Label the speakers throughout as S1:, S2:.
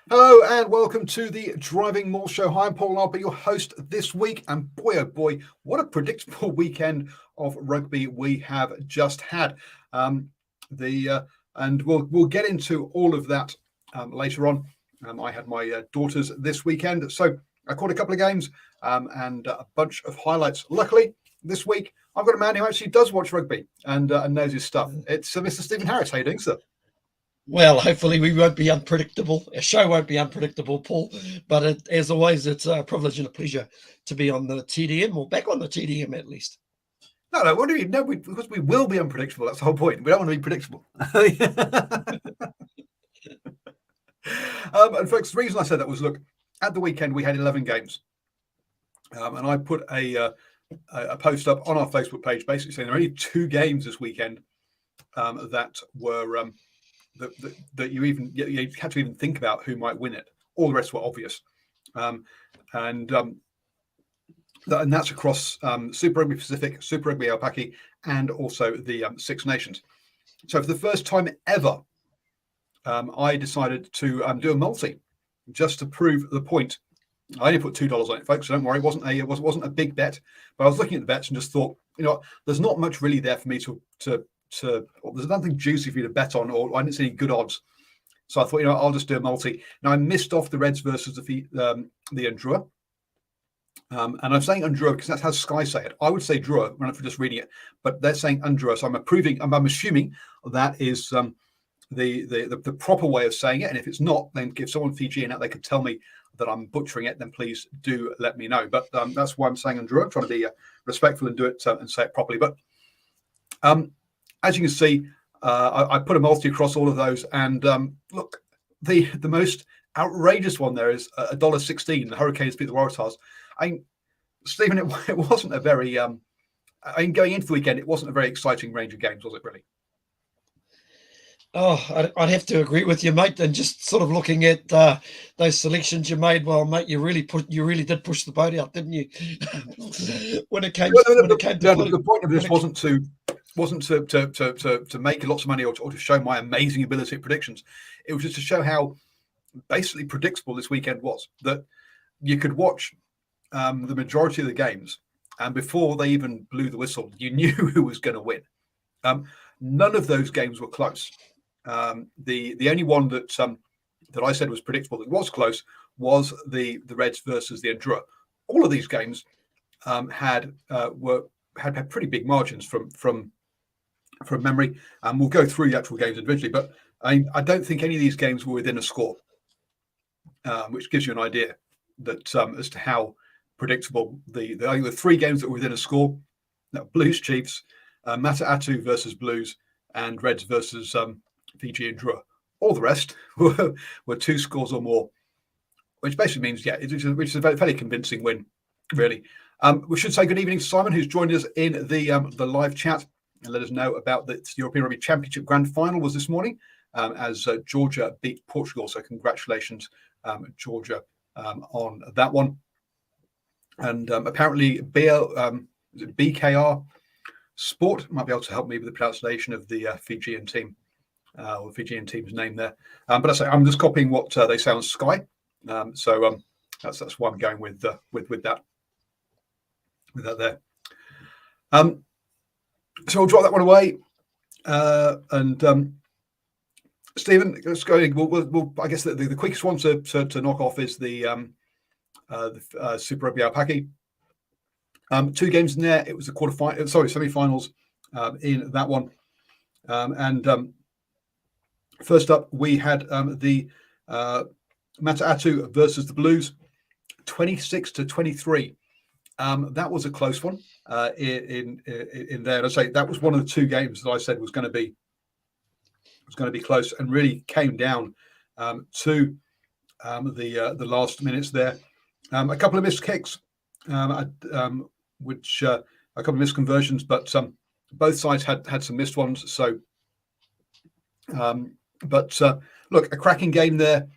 S1: Hello and welcome to the DrivingMaul show. Hi, I'm Paul and I'll be your host this week. And boy, oh boy, what a predictable weekend of rugby we have just had. Um, and we'll get into all of that later on. I had my daughters this weekend, so I caught a couple of games and a bunch of highlights. Luckily, this week I've got a man who actually does watch rugby and knows his stuff. It's Mr. Stephen Harris. How you doing, sir?
S2: Well, hopefully we won't be unpredictable. A show won't be unpredictable, Paul. But as always, it's a privilege and a pleasure to be on the TDM, or back on the TDM at least.
S1: No, what do you know? Because we will be unpredictable. That's the whole point. We don't want to be predictable. And folks, the reason I said that was, look, at the weekend we had 11 games, and I put a post up on our Facebook page, basically saying there are only 2 games this weekend that were that you had to even think about who might win it. All the rest were obvious, and that's across Super Rugby Pacific, Super Rugby Aupaki, and also the Six Nations. So for the first time ever, I decided to do a multi just to prove the point. I only put $2 on it, folks. So don't worry, it wasn't a big bet. But I was looking at the bets and just thought, there's not much really there for me to there's nothing juicy for you to bet on, or I didn't see any good odds. So I thought, I'll just do a multi. Now I missed off the Reds versus the Ndrua. And I'm saying Ndrua because that's how Sky say it. I would say Drua when I'm just reading it, but they're saying Ndrua. So I'm assuming that is the proper way of saying it. And if it's not, then if someone Fijian out there could tell me that I'm butchering it, then please do let me know. But that's why I'm saying Ndrua, trying to be respectful and do it and say it properly. But as you can see, I put a multi across all of those. And look, the most outrageous one there is $1.16. The Hurricanes beat the Waratahs. Stephen, it wasn't a very, going into the weekend, it wasn't a very exciting range of games, was it really?
S2: Oh, I'd have to agree with you, mate. And just sort of looking at those selections you made, well, mate, you really did push the boat out, didn't you?
S1: The point of this wasn't to make lots of money or to show my amazing ability at predictions. It was just to show how basically predictable this weekend was. That you could watch the majority of the games, and before they even blew the whistle, you knew who was going to win. None of those games were close. The only one that I said was predictable that was close was the Reds versus the Ndrua. All of these games had pretty big margins from memory, and we'll go through the actual games individually. But I don't think any of these games were within a score, which gives you an idea that as to how predictable the 3 games that were within a score: Blues Chiefs, Mata'atu versus Blues, and Reds versus Fiji and Ndrua. All the rest were 2 scores or more, which basically means, which is a fairly convincing win, really. We should say good evening to Simon, who's joined us in the live chat, and let us know about the European Rugby Championship Grand Final was this morning, as Georgia beat Portugal. So congratulations, Georgia, on that one. And apparently BKR Sport might be able to help me with the pronunciation of the Fijian team, or Fijian team's name there. But I say I'm just copying what they say on Sky. So that's why I'm going with that there. So we'll drop that one away. And Stephen, let's go. We'll I guess the quickest one to knock off is the Super Rugby Aupaki. 2 games in there. It was the semi-finals in that one. And first up, we had the Mata'atu versus the Blues, 26-23. That was a close one in there. And I say that was one of the 2 games that I said was going to be close, and really came down to the last minutes there. A couple of missed kicks, which a couple of missed conversions, but both sides had some missed ones. So, look, a cracking game there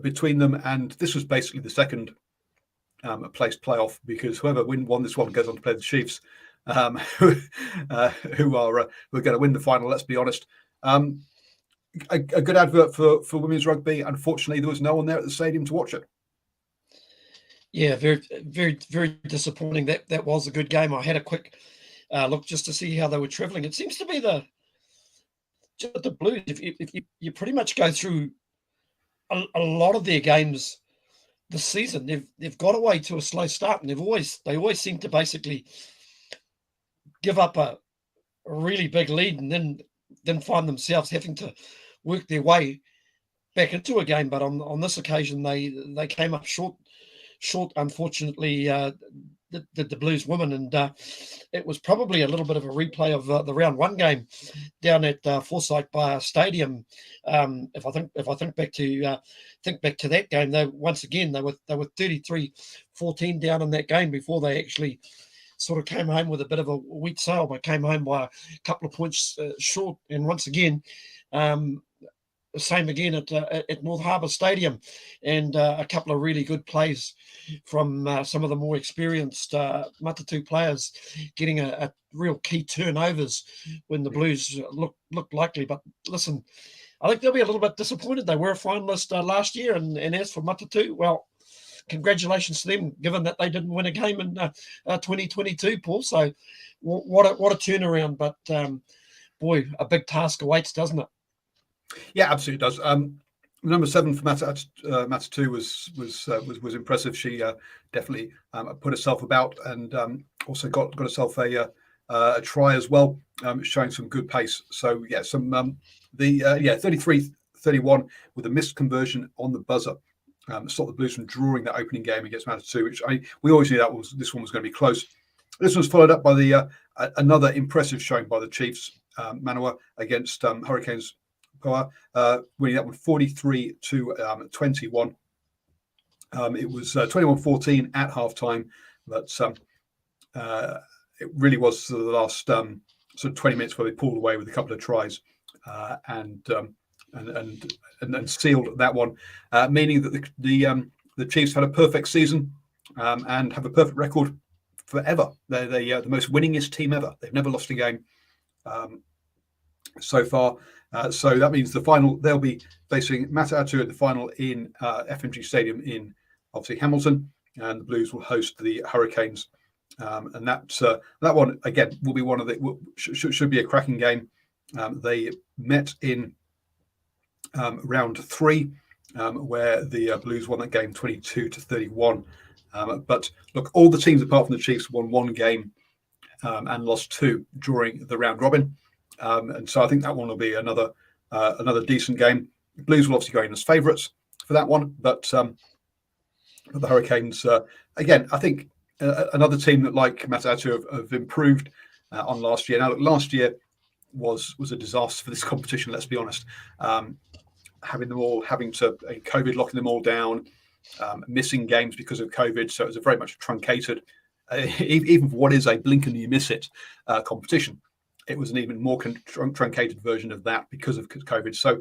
S1: between them, and this was basically the second place playoff, because whoever won this one goes on to play the Chiefs, who are going to win the final. Let's be honest. a good advert for women's rugby. Unfortunately, there was no one there at the stadium to watch it.
S2: Yeah, very, very, very disappointing. That was a good game. I had a quick look just to see how they were travelling. It seems to be the Blues. If you pretty much go through a lot of their games this season, they've got away to a slow start, and they always seem to basically give up a really big lead, and then find themselves having to work their way back into a game. But on this occasion, they came up short. Unfortunately, the Blues women, and it was probably a little bit of a replay of the round one game down at Forsyth Bar Stadium. If I think back to that game, they were 33-14 down in that game before they actually sort of came home with a bit of a weak sail, but came home by a couple of points short. And once again, same again at North Harbour Stadium, and a couple of really good plays from some of the more experienced Matatu players, getting a real key turnovers when the Blues looked likely. But listen, I think they'll be a little bit disappointed. They were a finalist last year, and as for Matatu, well, congratulations to them, given that they didn't win a game in 2022, Paul. So what a turnaround. But boy, a big task awaits, doesn't it?
S1: Yeah, absolutely does. Number 7 for Matatu was impressive. She definitely put herself about, and also got herself a try as well, showing some good pace. So yeah, 33-31 with a missed conversion on the buzzer. Stopped the Blues from drawing that opening game against Matatu, which we always knew this one was going to be close. This was followed up by the another impressive showing by the Chiefs, Manawa against Hurricanes Power, winning that one 43-21. It was 21-14 at halftime, but it really was the last sort of 20 minutes where they pulled away with a couple of tries and sealed that one, meaning that the Chiefs had a perfect season and have a perfect record forever. They're the most winningest team ever. They've never lost a game so far. So that means the final, they'll be facing Matatu at the final in FMG Stadium in obviously Hamilton, and the Blues will host the Hurricanes. And that one again will be one of the should be a cracking game. They met in round 3, where the Blues won that game 22-31. But look, all the teams apart from the Chiefs won one game and lost 2 during the round robin. And so I think that one will be another decent game. The Blues will obviously go in as favourites for that one, but the Hurricanes again, I think another team that, like Matatu, have improved on last year. Now, look, last year was a disaster for this competition. Let's be honest. Having COVID locking them all down, missing games because of COVID, so it was a very much truncated, even for what is a blink and you miss it competition. It was an even more truncated version of that because of COVID. So,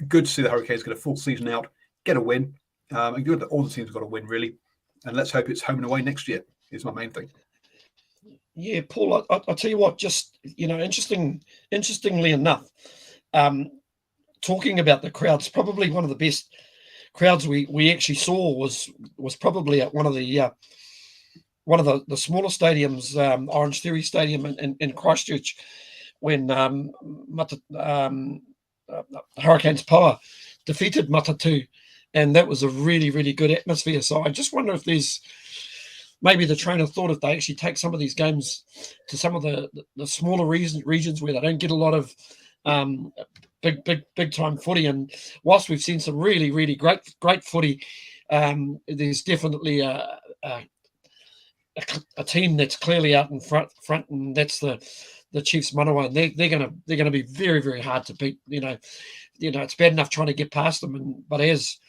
S1: good to see the Hurricanes get a full season out, get a win. And good that all the teams have got a win, really. And let's hope it's home and away next year is my main thing.
S2: Yeah, Paul, I'll tell you what, just, interestingly enough, talking about the crowds, probably one of the best crowds we actually saw was probably at one of the smaller stadiums, Orange Theory Stadium in Christchurch, when Hurricanes Power defeated Matatu, and that was a really, really good atmosphere. So I just wonder if there's maybe the train of thought, if they actually take some of these games to some of the smaller regions where they don't get a lot of big time footy. And whilst we've seen some really, really great footy, there's definitely a team that's clearly out in front, and that's the Chiefs Manawa, and they're gonna be very, very hard to beat. It's bad enough trying to get past them, but as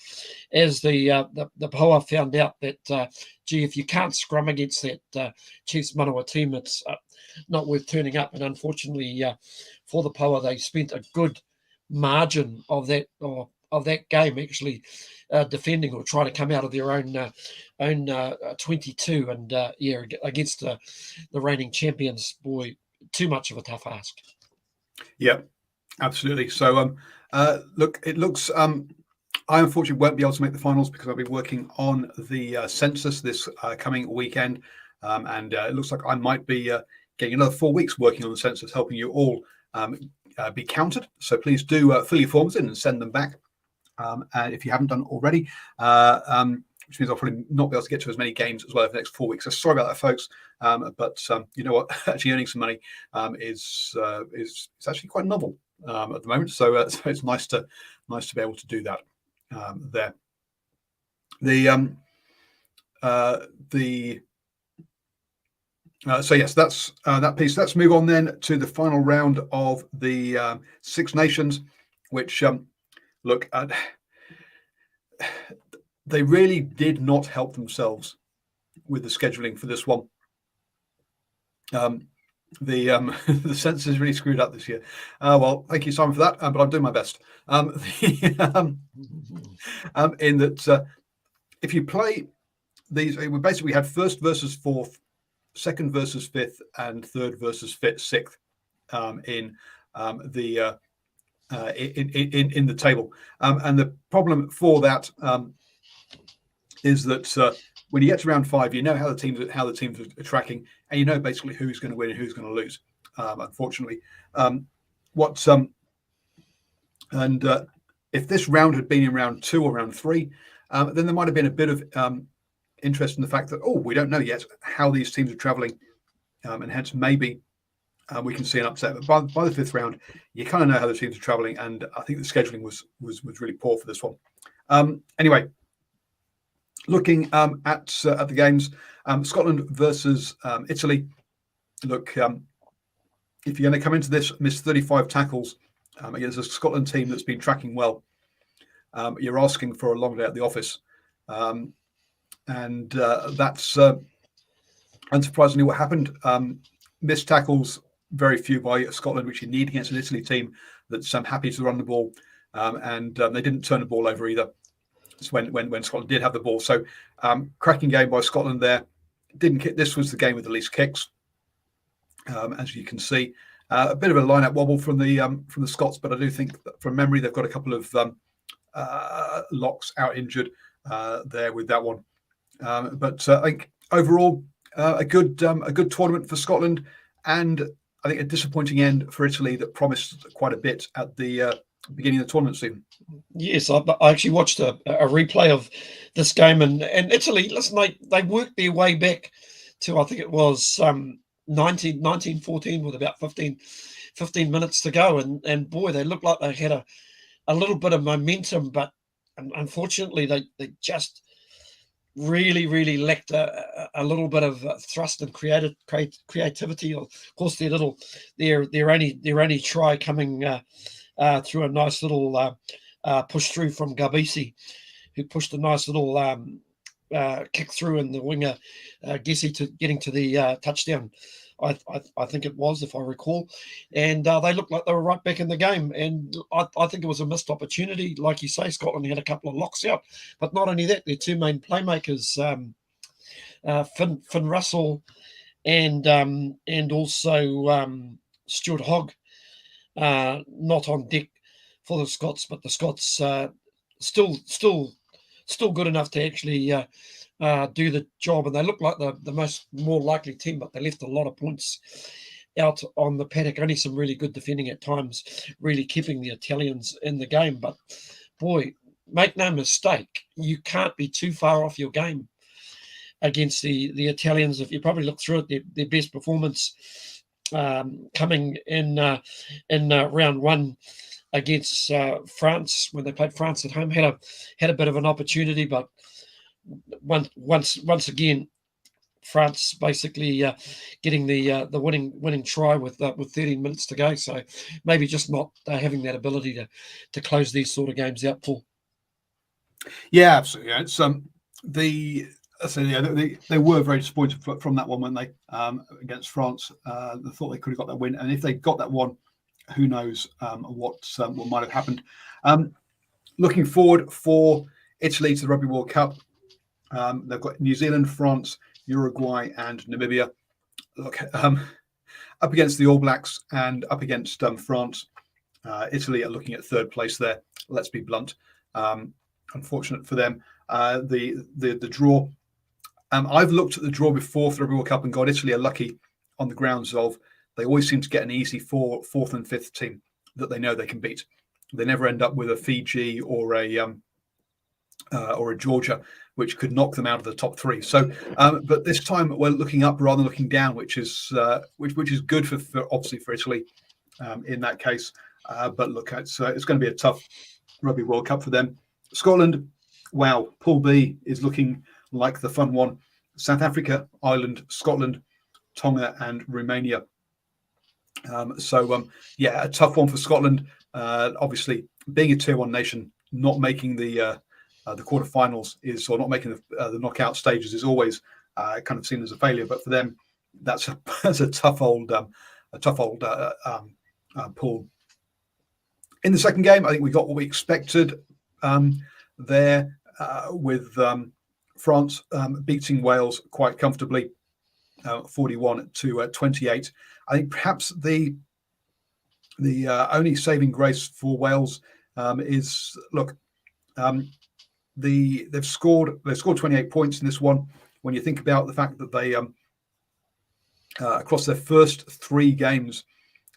S2: the Poa found out that if you can't scrum against that Chiefs Manawa team, it's not worth turning up. And unfortunately for the Poa, they spent a good margin of that game actually defending or trying to come out of their own 22, and against the reigning champions. Boy, too much of a tough ask.
S1: Yeah, absolutely. So, look, it looks. I unfortunately won't be able to make the finals because I'll be working on the census this coming weekend, and it looks like I might be getting another 4 weeks working on the census, helping you all be counted. So please do fill your forms in and send them back. And if you haven't done already, which means I'll probably not be able to get to as many games as well over the next 4 weeks. So sorry about that, folks. But you know what? Actually, earning some money is actually quite novel at the moment. So it's nice to be able to do that there. So yes, that's that piece. Let's move on then to the final round of the Six Nations, which look, they really did not help themselves with the scheduling for this one. The the census really screwed up this year. Well, thank you, Simon, for that. But I'm doing my best. In that, if you play these, we had first versus fourth, second versus fifth, and third versus sixth in the in the table. And the problem for that is that when you get to round 5, you know how the teams are tracking, and you know basically who's going to win and who's going to lose. Unfortunately, if this round had been in round 2 or round 3, then there might have been a bit of interest in the fact that we don't know yet how these teams are traveling, and hence maybe we can see an upset. But by the 5th round, you kind of know how the teams are traveling, and I think the scheduling was really poor for this one. Anyway, looking at the games, Scotland versus Italy. Look, if you're going to come into this, miss 35 tackles against a Scotland team that's been tracking well, you're asking for a long day at the office. And that's unsurprisingly what happened. Missed tackles, very few by Scotland, which you need against an Italy team that's happy to run the ball. And they didn't turn the ball over either. It's when Scotland did have the ball. So cracking game by Scotland there. Didn't kick. This was the game with the least kicks, as you can see. A bit of a line-out wobble from the Scots, but I do think that from memory they've got a couple of locks out injured there with that one. But I think overall a good tournament for Scotland, and I think a disappointing end for Italy that promised quite a bit at the beginning of the tournament season.
S2: Yes, I actually watched a replay of this game, and Italy, listen, they worked their way back to, I think it was 1914 with about 15 minutes to go, and boy, they looked like they had a little bit of momentum, but unfortunately they just really lacked a little bit of thrust and creativity. Of course, their only try coming through a nice little push through from Gabisi, who pushed a nice little kick through, and the winger Gessi to getting to the touchdown. I think it was, if I recall, and they looked like they were right back in the game. And I think it was a missed opportunity, like you say. Scotland had a couple of locks out, but not only that, their two main playmakers, Finn Russell and also Stuart Hogg, not on deck for the Scots, but the Scots still good enough to actually do the job, and they look like the more likely team, but they left a lot of points out on the paddock. Only some really good defending at times, really keeping the Italians in the game. But boy, make no mistake, you can't be too far off your game against the Italians. If you probably look through it, their best performance coming in round 1 against France, when they played France at home, had a bit of an opportunity, but once again, France basically getting the winning try with 13 minutes to go. So maybe just not having that ability to close these sort of games out, Paul.
S1: Yeah, absolutely. It's they were very disappointed from that one, weren't they? Against France, they thought they could have got that win, and if they got that one, who knows what might have happened. Looking forward for Italy to the Rugby World Cup. They've got New Zealand, France, Uruguay, and Namibia. Look, up against the All Blacks and up against France. Italy are looking at third place there. Let's be blunt. Unfortunate for them. The draw. I've looked at the draw before for the Rugby World Cup and got Italy are lucky on the grounds of they always seem to get an easy fourth and fifth team that they know they can beat. They never end up with a Fiji or a Georgia, which could knock them out of the top three. So, but this time we're looking up rather than looking down, which is good for obviously for Italy in that case. But look, it's going to be a tough Rugby World Cup for them. Scotland, wow, Pool B is looking like the fun one. South Africa, Ireland, Scotland, Tonga, and Romania. A tough one for Scotland. Obviously, being a tier one nation, not making the quarterfinals or not making the knockout stages is always kind of seen as a failure. But for them, that's a tough old pool. In the second game, I think we got what we expected there with France beating Wales quite comfortably, 41-28. I think perhaps the only saving grace for Wales is they've scored 28 points in this one. When you think about the fact that they across their first 3 games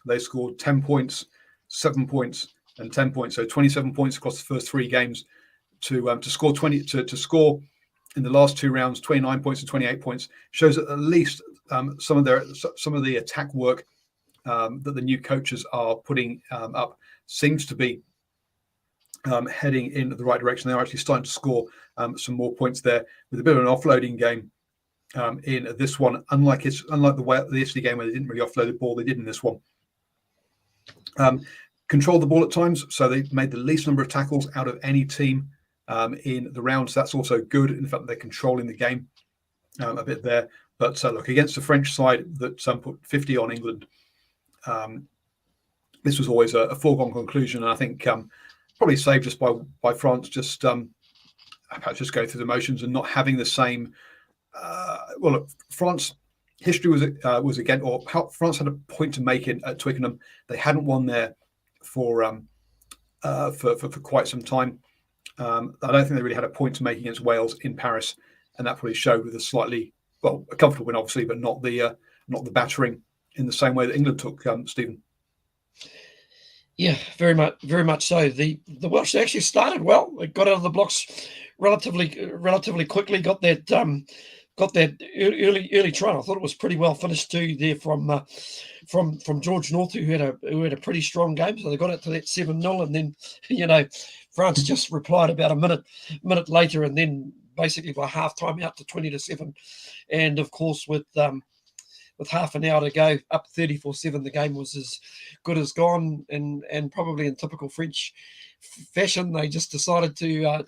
S1: they scored 10 points, 7 points, and 10 points, so 27 points across the first 3 games. To score 20 to score in the last 2 rounds 29 points and 28 points shows that at least some of the attack work that the new coaches are putting up seems to be heading in the right direction. They're actually starting to score some more points there with a bit of an offloading game in this one. Unlike the Italy game where they didn't really offload the ball, they did in this one. Controlled the ball at times, so they made the least number of tackles out of any team in the round. So that's also good in the fact that they're controlling the game a bit there. But look, against the French side that put 50 on England, this was always a foregone conclusion. And I think probably saved just by France just perhaps just go through the motions and not having the same. Look, France history was again, or France had a point to make at Twickenham. They hadn't won there for quite some time. I don't think they really had a point to make against Wales in Paris, and that probably showed with a comfortable win, obviously, but not the battering in the same way that England took. Stephen.
S2: Yeah, very much so. The Welsh actually started well. They got out of the blocks relatively quickly. Got that early try. I thought it was pretty well finished too there from George North, who had a pretty strong game. So they got it to that 7-0, and then France just replied about a minute later, and then basically by half time out to 20-7, and of course with half an hour to go, up 34-7, the game was as good as gone, and probably in typical French fashion, they just decided to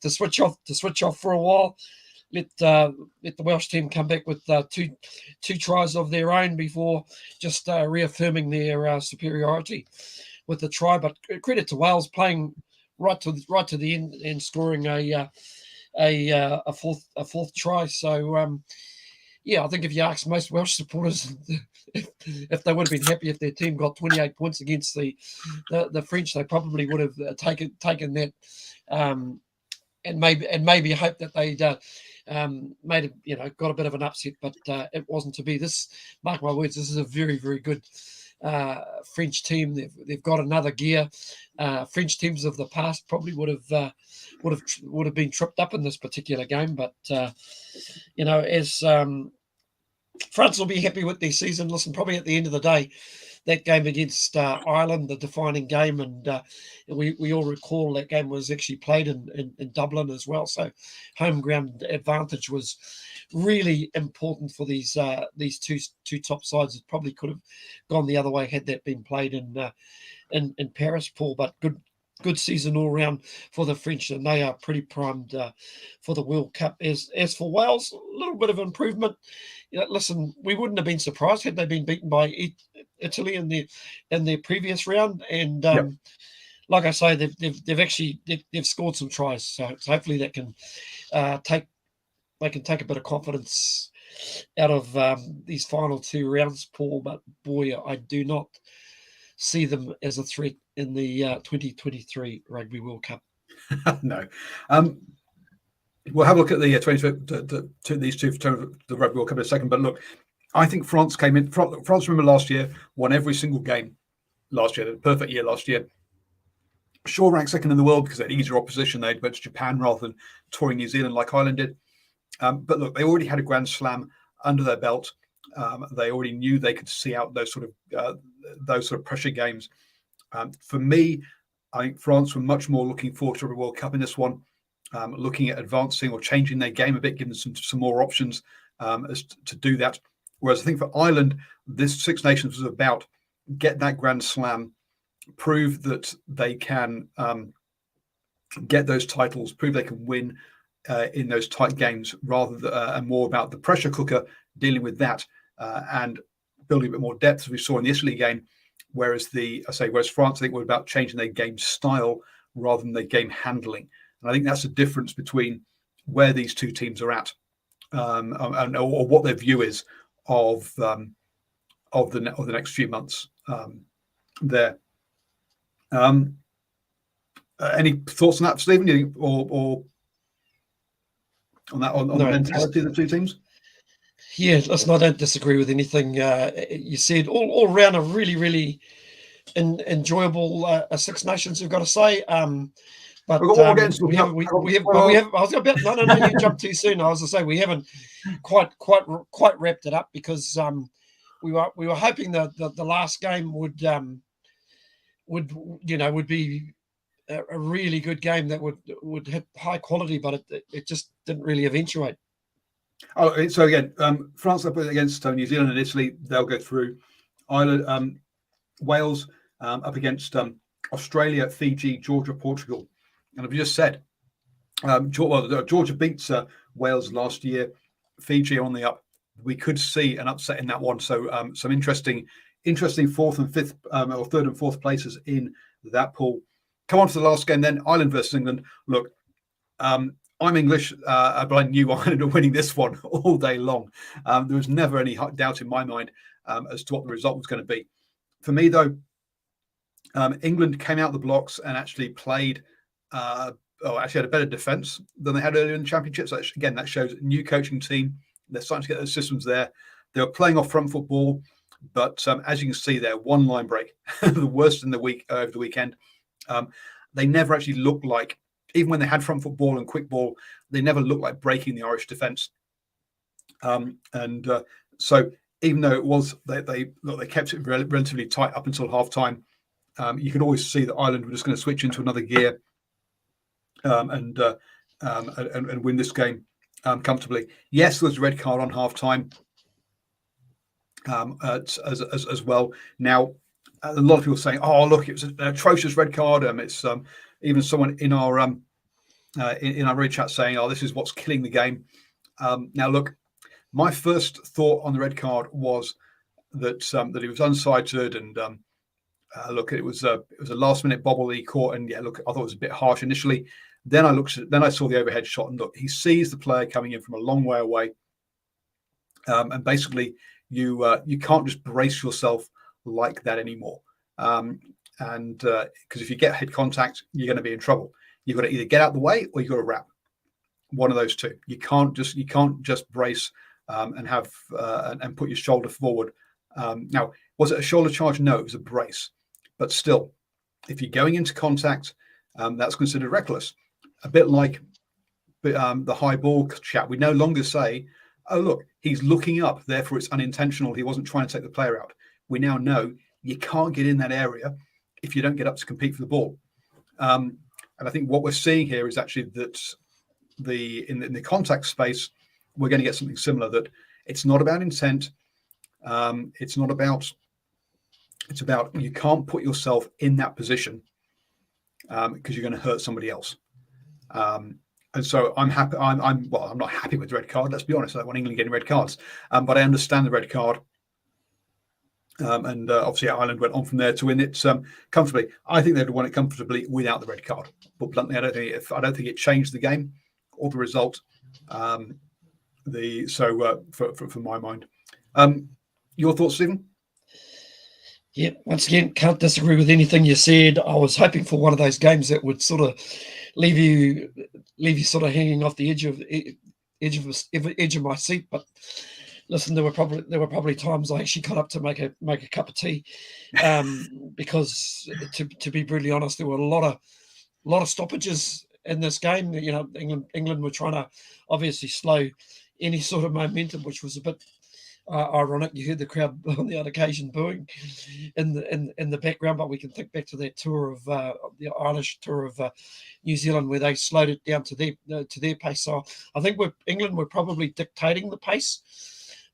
S2: switch off for a while. Let the Welsh team come back with two tries of their own before just reaffirming their superiority with the try. But credit to Wales playing right to the end and scoring a fourth try. So I think if you ask most Welsh supporters if they would have been happy if their team got 28 points against the French, they probably would have taken that and maybe hope that they'd got a bit of an upset, but it wasn't to be. This, mark my words, this is a very, very good French team. They've got another gear. French teams of the past probably would have been tripped up in this particular game, but as France will be happy with their season. Listen, probably at the end of the day, that game against Ireland, the defining game, and we all recall that game was actually played in Dublin as well. So home ground advantage was really important for these two top sides. It probably could have gone the other way had that been played in Paris, Paul. But good season all round for the French, and they are pretty primed for the World Cup. As for Wales, a little bit of improvement. Listen, we wouldn't have been surprised had they been beaten by Italy in their previous round, and like I say, they've scored some tries, so hopefully that can take a bit of confidence these final 2 rounds, Paul. But boy, I do not see them as a threat in the 2023 Rugby World Cup.
S1: No. We'll have a look at the these two for the Rugby World Cup in a second. But look, I think France came in. France, remember last year, won every single game last year. They had a perfect year last year. Sure, ranked second in the world because they had easier opposition. They went to Japan rather than touring New Zealand like Ireland did. But look, they already had a Grand Slam under their belt. They already knew they could see out those sort of pressure games. For me, I think France were much more looking forward to a World Cup in this one, looking at advancing or changing their game a bit, giving them some more options to do that. Whereas I think for Ireland, this Six Nations was about get that Grand Slam, prove that they can get those titles, prove they can win in those tight games, rather than, and more about the pressure cooker, dealing with that and building a bit more depth, as we saw in the Italy game. Whereas France, I think, were about changing their game style rather than their game handling. And I think that's the difference between where these two teams are at, or what their view is of the next few months there. Any thoughts on that, Stephen, or on that on the mentality of the two teams?
S2: Yeah, listen, I don't disagree with anything you said. All around a really, really enjoyable Six Nations, we've got to say. But we haven't. I was about no. You jumped too soon. I was to say we haven't quite wrapped it up because we were hoping that the last game would be a really good game that would hit high quality, but it just didn't really eventuate.
S1: Oh, so again, France up against New Zealand and Italy, they'll go through. Ireland, Wales up against Australia, Fiji, Georgia, Portugal. And I've just said, Georgia beats Wales last year. Fiji on the up. We could see an upset in that one. So some interesting fourth and fifth, or third and fourth places in that pool. Come on to the last game then, Ireland versus England. Look, I'm English, but I knew Ireland were winning this one all day long. There was never any doubt in my mind as to what the result was going to be. For me, though, England came out the blocks and actually played, actually had a better defence than they had earlier in the championship. So again, that shows a new coaching team. They're starting to get those systems there. They were playing off front football, but as you can see there, one line break, the worst in the week over the weekend. They never actually looked like, even when they had front foot ball and quick ball, they never looked like breaking the Irish defence. So even though it was, they kept it relatively tight up until half time, you could always see that Ireland were just going to switch into another gear and win this game comfortably. Yes, there was a red card on half time as well. Now, a lot of people saying, "Oh, look, it was an atrocious red card." It's even someone in our radio chat saying, "Oh, this is what's killing the game." Now, look, my first thought on the red card was that he was unsighted, and look, it was a last minute bobble he caught, and yeah, look, I thought it was a bit harsh initially. Then I saw the overhead shot, and look, he sees the player coming in from a long way away, and basically you can't just brace yourself like that anymore, and because if you get head contact, you're going to be in trouble. You've got to either get out the way or you've got to wrap. One of those two. You can't just brace and have and put your shoulder forward. Now, was it a shoulder charge? No, it was a brace. But still, if you're going into contact, that's considered reckless. A bit like the high ball chat. We no longer say, "Oh, look, he's looking up, therefore it's unintentional. He wasn't trying to take the player out." We now know you can't get in that area if you don't get up to compete for the ball. And I think what we're seeing here is actually that in the contact space, we're going to get something similar. That it's not about intent. It's about you can't put yourself in that position because you're going to hurt somebody else. And so I'm happy. I'm not happy with the red card. Let's be honest. I don't want England getting red cards, but I understand the red card. And obviously Ireland went on from there to win it comfortably. I think they'd won it comfortably without the red card. But bluntly, I don't think it changed the game or the result. for my mind. Your thoughts, Stephen?
S2: Yeah, once again, can't disagree with anything you said. I was hoping for one of those games that would sort of leave you sort of hanging off the edge of my seat. But listen, there were probably times I actually got up to make a cup of tea, because to be brutally honest, there were a lot of stoppages in this game. You know, England were trying to obviously slow any sort of momentum, which was a bit ironic. You heard the crowd on the odd occasion booing in the background, but we can think back to that tour of the Irish tour of New Zealand, where they slowed it down to their pace. So I think England were probably dictating the pace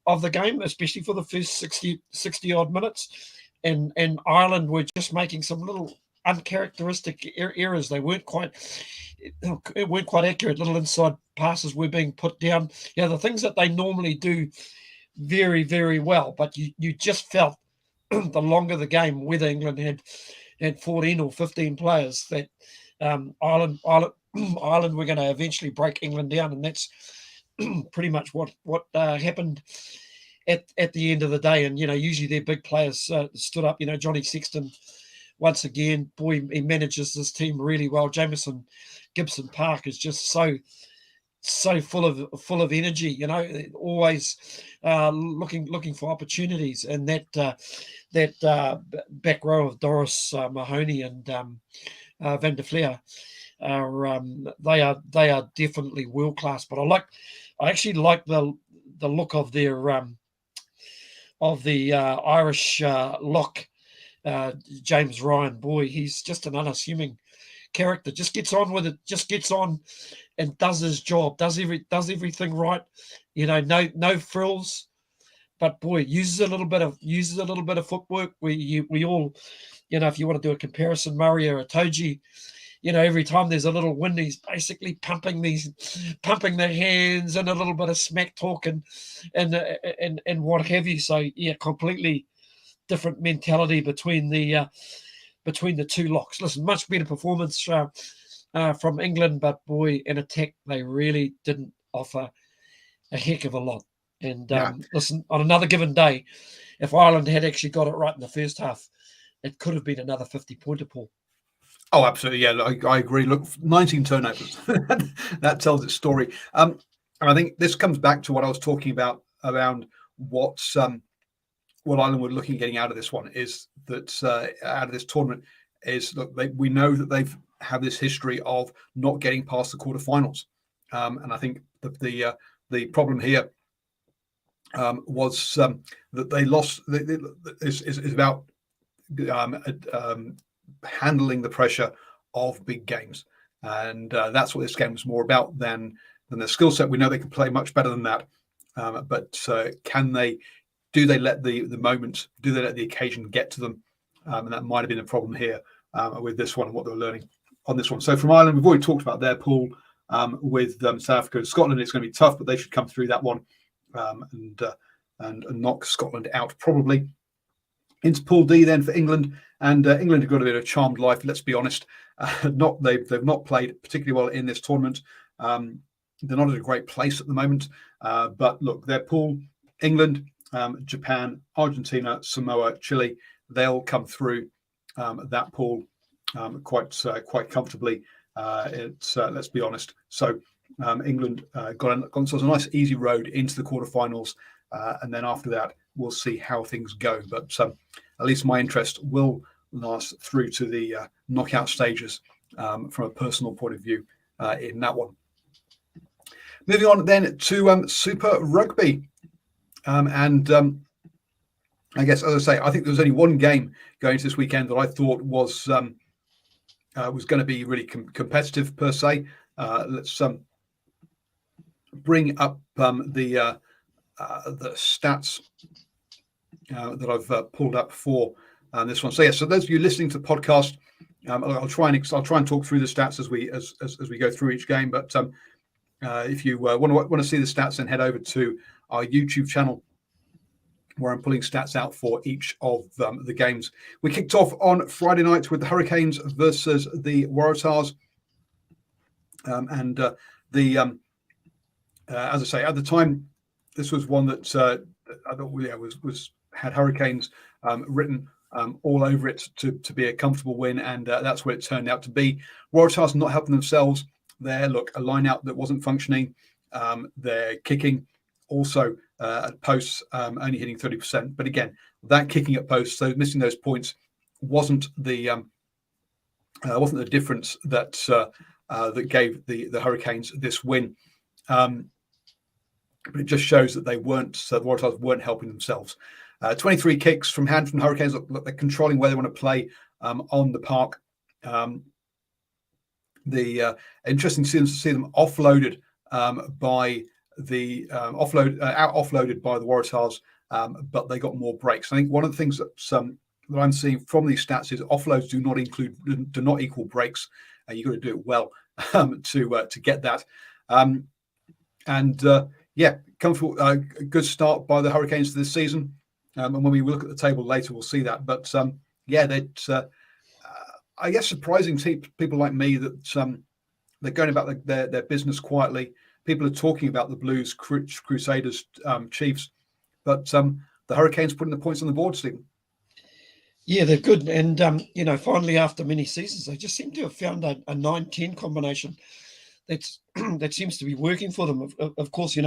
S2: of the game, especially for the first 60 odd minutes, and Ireland were just making some little uncharacteristic errors. They weren't quite accurate. Little inside passes were being put down. You know, the things that they normally do very, very well, but you just felt the longer the game, whether England had 14 or 15 players, that Ireland were going to eventually break England down, and that's pretty much what happened at the end of the day. And usually their big players stood up. Johnny Sexton, once again, boy, he manages this team really well. Jamison Gibson Park is just so full of energy, always looking for opportunities. And that back row of Doris Mahoney and Van der Fleer they are definitely world class. But I actually like the look of their of the Irish lock, James Ryan. Boy, he's just an unassuming character. Just gets on with it. Just gets on and does his job. Does everything right. No frills. But boy, uses a little bit of footwork. We all, if you want to do a comparison, Murray or Itoje, every time there's a little win, he's basically pumping their hands and a little bit of smack talk and what have you. So yeah, completely different mentality between the two locks. Listen, much better performance from England, but boy, in attack they really didn't offer a heck of a lot. And listen, on another given day, if Ireland had actually got it right in the first half, it could have been another 50-pointer, Paul.
S1: Oh, absolutely. Yeah, I agree. Look, 19 turnovers. That tells its story. And I think this comes back to what I was talking about around what Ireland were looking at getting out of this one, is that out of this tournament is, look, we know that they've have this history of not getting past the quarterfinals. And I think the problem here was that they lost. Is about handling the pressure of big games, and that's what this game was more about than their skill set. We know they can play much better than that, but can they? Do they let the moment? Do they let the occasion get to them? And that might have been a problem here with this one and what they were learning on this one. So from Ireland, we've already talked about their pool with South Africa and Scotland. It's going to be tough, but they should come through that one and knock Scotland out probably. Into Pool D then for England, and England have got a bit of a charmed life. Let's be honest, they've not played particularly well in this tournament. They're not at a great place at the moment, but look, their pool: England, Japan, Argentina, Samoa, Chile. They'll come through that pool quite comfortably. Let's be honest. So England got themselves a nice easy road into the quarterfinals, and then after that, we'll see how things go. But at least my interest will last through to the knockout stages from a personal point of view in that one. Moving on then to Super Rugby. I guess, as I say, I think there was only one game going to this weekend that I thought was going to be really competitive per se. Let's bring up the stats that I've pulled up for this one. So yeah, so those of you listening to the podcast, I'll try and talk through the stats as we go through each game. But if you want to see the stats, then head over to our YouTube channel, where I'm pulling stats out for each of the games. We kicked off on Friday night with the Hurricanes versus the Waratahs, and the as I say, at the time, this was one that I thought had Hurricanes written all over it to be a comfortable win, and that's what it turned out to be. Waratahs not helping themselves there. Look, a line out that wasn't functioning. Their kicking also at posts only hitting 30%. But again, that kicking at posts, so missing those points, wasn't the difference that that gave the Hurricanes this win. But it just shows that the Waratahs weren't helping themselves. 23 kicks from hand from the Hurricanes. Look, they're controlling where they want to play on the park. Interesting to see them offloaded by the out offloaded by the Waratahs, but they got more breaks. I think one of the things that I'm seeing from these stats is offloads do not equal breaks. You've got to do it well to get that. Comfortable, good start by the Hurricanes this season. And when we look at the table later, we'll see that. But I guess surprising people like me that they're going about their business quietly. People are talking about the Blues, Crusaders, Chiefs, but the Hurricanes putting the points on the board, Stephen.
S2: Yeah, they're good. And, finally, after many seasons, they just seem to have found a 9-10 combination that seems to be working for them. Of course,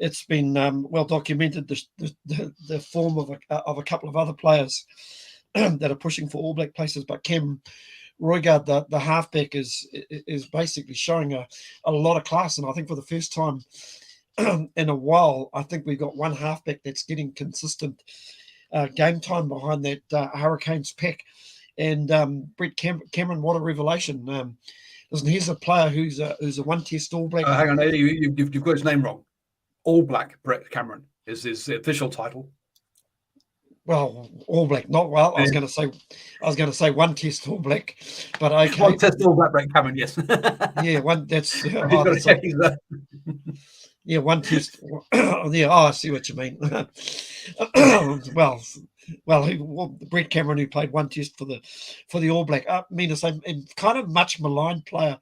S2: it's been well documented, the form of a couple of other players that are pushing for All Black places, but Cam Roigard, the halfback, is basically showing a lot of class, and I think for the first time in a while, I think we've got one halfback that's getting consistent game time behind that Hurricanes pack. And Brett Cameron, what a revelation! Listen, here's a player who's a one-test All Black.
S1: Hang on, you've got his name wrong. All Black Brett Cameron is his official title.
S2: Well, All Black, not well. I was going to say one test All Black, but okay.
S1: One test All Black Brett Cameron, yes.
S2: Yeah, one. That's yeah, one test. Yeah, I see what you mean. well, Brett Cameron, who played one test for the All Black, I mean, the same, and kind of much maligned player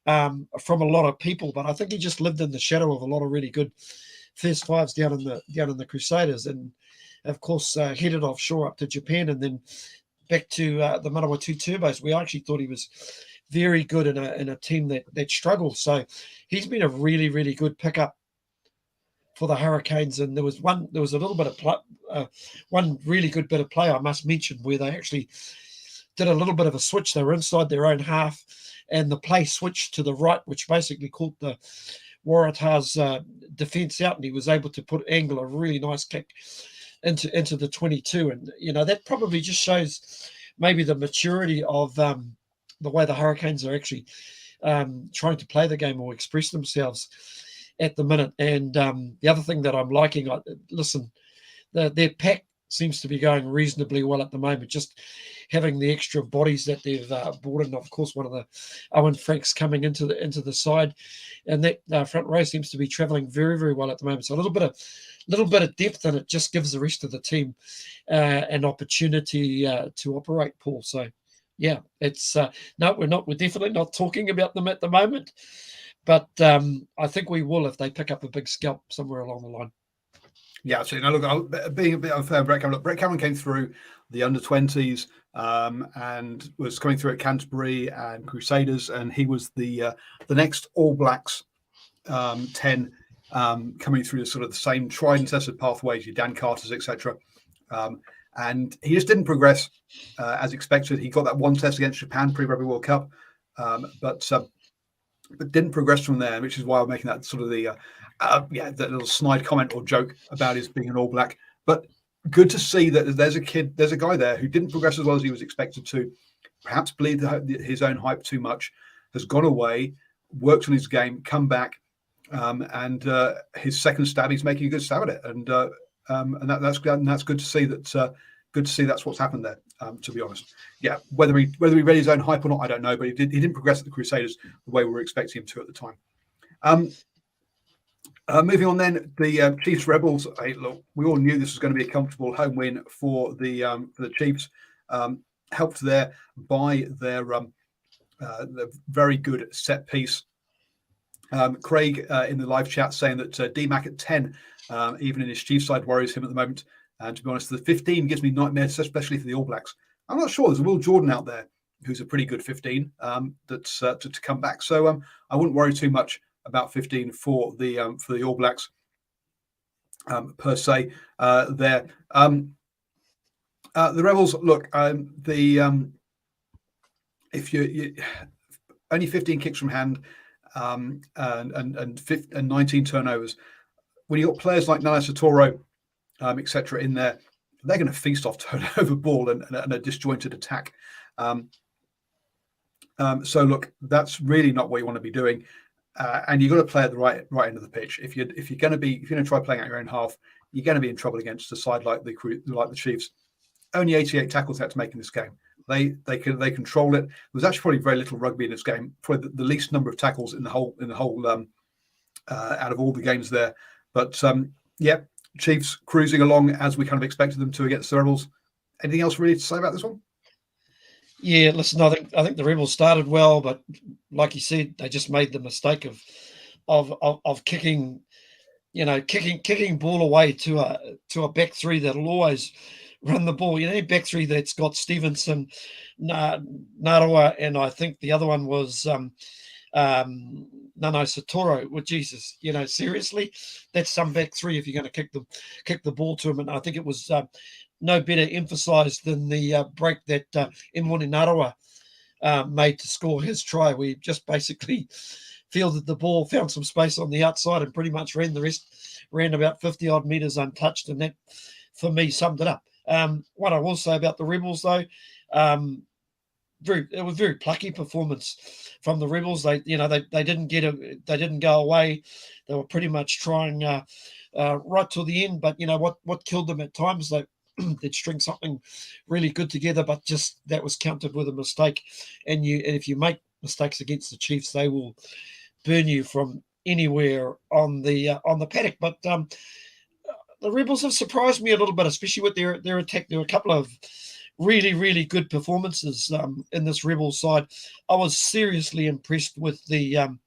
S2: from a lot of people, but I think he just lived in the shadow of a lot of really good first fives down in the Crusaders, and of course headed offshore up to Japan and then back to the Manawatu Turbos. We actually thought he was very good in a team that struggled. So he's been a really, really good pickup for the Hurricanes. And there was a little bit of one really good bit of play I must mention, where they actually did a little bit of a switch. They were inside their own half, and the play switched to the right, which basically caught the Waratahs defense out, and he was able to angle a really nice kick into the 22. And that probably just shows maybe the maturity of the way the Hurricanes are actually trying to play the game or express themselves at the minute. And the other thing that I'm liking, their pack seems to be going reasonably well at the moment, just having the extra bodies that they've brought in. Of course, one of the Owen Franks coming into the side, and that front row seems to be travelling very, very well at the moment. So a little bit of depth, and it just gives the rest of the team an opportunity to operate, Paul. So yeah, it's we're definitely not talking about them at the moment, but I think we will if they pick up a big scalp somewhere along the line.
S1: Yeah, so look, being a bit unfair, Brett Cameron came through the under-20s and was coming through at Canterbury and Crusaders, and he was the next All Blacks 10 coming through the sort of the same tried and tested pathways, your Dan Carters, etc. And he just didn't progress as expected. He got that one test against Japan pre-Rugby World Cup, but didn't progress from there, which is why I'm making that sort of that little snide comment or joke about his being an All Black. But good to see that there's a guy there who didn't progress as well as he was expected to, perhaps believed his own hype too much, has gone away, worked on his game, come back, and his second stab, he's making a good stab at it, and that's good to see that. Good to see that's what's happened there. To be honest, yeah, whether he read his own hype or not, I don't know, but he didn't progress at the Crusaders the way we were expecting him to at the time. Moving on then, the Chiefs Rebels. Look, we all knew this was going to be a comfortable home win for the Chiefs. Helped there by their very good set piece Craig in the live chat saying that DMAC at 10, even in his Chiefs side, worries him at the moment. And to be honest, the 15 gives me nightmares, especially for the All Blacks. I'm not sure. There's a Will Jordan out there who's a pretty good 15 that's to come back. So I wouldn't worry too much about 15 for the All Blacks per se. There, the Rebels. Look, if you only 15 kicks from hand and 19 turnovers, when you got players like Nana Satoro, etc. in there, they're going to feast off turnover ball and a disjointed attack. So look, that's really not what you want to be doing, and you've got to play at the right end of the pitch. If you're going to try playing out your own half, you're going to be in trouble against a side like the Chiefs. Only 88 tackles had to make in this game. They control it. There was actually probably very little rugby in this game. Probably the least number of tackles in the whole out of all the games there. But yeah, Chiefs cruising along as we kind of expected them to against the Rebels. Anything else really to say about this one?
S2: Yeah, listen, I think the Rebels started well, but like you said, they just made the mistake of kicking, kicking ball away to a back three that'll always run the ball. Back three that's got Stevenson, Narawa, and I think the other one was Nano Satoro. Well, Jesus, seriously, that's some back three if you're going to kick the ball to him. And I think it was no better emphasised than the break that Imoni Narawa made to score his try. We just basically fielded the ball, found some space on the outside, and pretty much ran the rest, ran about 50 odd metres untouched, and that for me summed it up. What I will say about the Rebels, though, it was very plucky performance from the Rebels. They didn't go away. They were pretty much trying right till the end. But what killed them at times, they'd string something really good together, but just that was countered with a mistake. And if you make mistakes against the Chiefs, they will burn you from anywhere on the paddock. But the Rebels have surprised me a little bit, especially with their attack. There were a couple of really, really good performances in this Rebels side. I was seriously impressed with the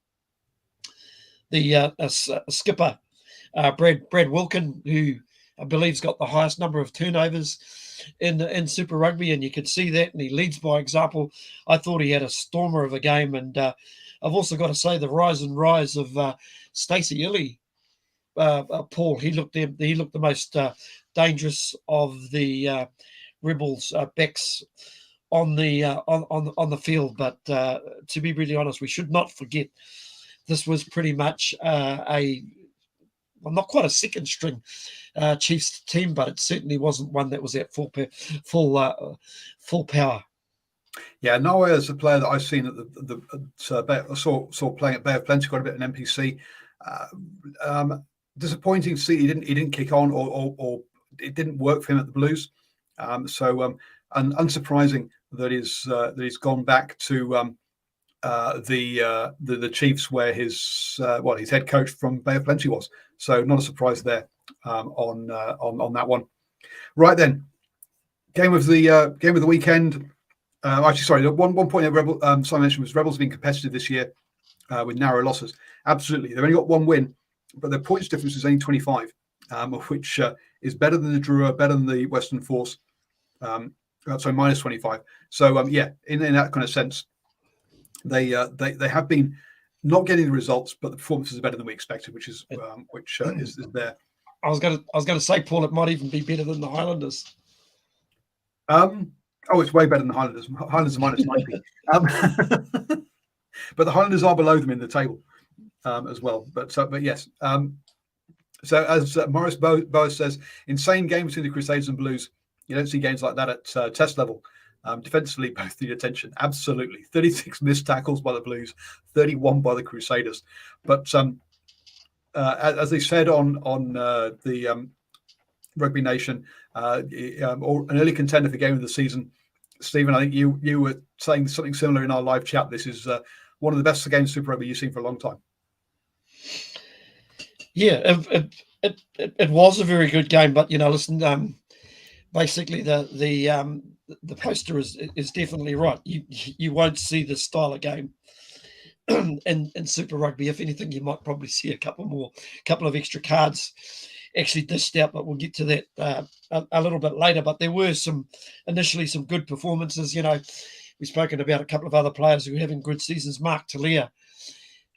S2: skipper, Brad Wilkin, who I believe's got the highest number of turnovers in Super Rugby, and you could see that, and he leads by example. I thought he had a stormer of a game, and I've also got to say the rise of Stacey Illy. Paul, he looked the most dangerous of the Rebels backs on the field. But to be really honest, we should not forget this was pretty much not quite a second string Chiefs team, but it certainly wasn't one that was at full power.
S1: Yeah, Noah is a player that I've seen at I saw playing at Bay of Plenty quite a bit in NPC. Disappointing to see he didn't kick on, or it didn't work for him at the Blues. So unsurprising that he's gone back to the Chiefs, where his head coach from Bay of Plenty was. So not a surprise there on that one. Right then, game of the weekend. Actually, sorry, one point that Simon mentioned was Rebels have been competitive this year with narrow losses. Absolutely, they've only got one win, but their points difference is only 25, which is better than the Drua, better than the Western Force. Minus 25. So in that kind of sense, they have been not getting the results, but the performances are better than we expected, which is there.
S2: I was going to say, Paul, it might even be better than the Highlanders.
S1: It's way better than the Highlanders. Highlanders are minus 90. But the Highlanders are below them in the table as well. But yes. So as Morris Boas says, insane game between the Crusaders and Blues. You don't see games like that at test level. Defensively, both need attention. Absolutely. 36 missed tackles by the Blues, 31 by the Crusaders. But as they said on the Rugby Nation, or an early contender for game of the season, Stephen, I think you were saying something similar in our live chat. This is one of the best games of Super Rugby you've seen for a long time. Yeah,
S2: it was a very good game, but listen, basically the poster is definitely right. You won't see this style of game in Super Rugby. If anything, you might probably see a couple of extra cards actually dished out, but we'll get to that a little bit later. But there were initially some good performances. We've spoken about a couple of other players who are having good seasons. Mark Talia,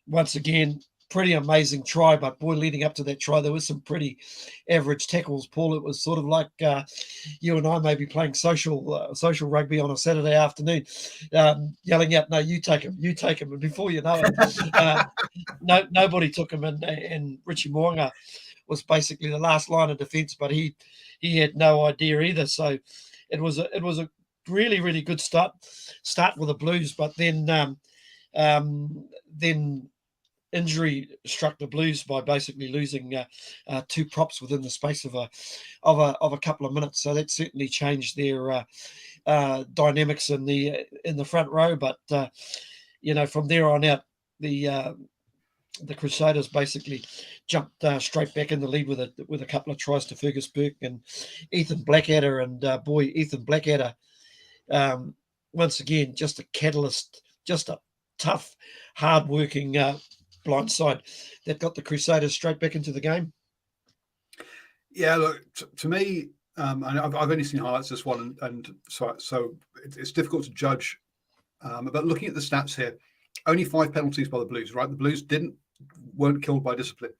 S2: once again, pretty amazing try, but boy, leading up to that try, there was some pretty average tackles, Paul. It was sort of like you and I may be playing social rugby on a Saturday afternoon, yelling out, "No, you take him," and before you know it, nobody took him, and Richie Moanga was basically the last line of defence, but he had no idea either. So it was a really, really good start with the Blues, but then injury struck the Blues by basically losing two props within the space of a couple of minutes. So that certainly changed their dynamics in the front row. But from there on out, the Crusaders basically jumped straight back in the lead with a couple of tries to Fergus Burke and Ethan Blackadder. And Ethan Blackadder, once again, just a catalyst, just a tough, hard-working blindside that got the Crusaders straight back into the game.
S1: Yeah, look, to me, and I've only seen highlights of this one, and so it's difficult to judge. But looking at the stats here, only 5 penalties by the Blues, right? The Blues weren't killed by discipline.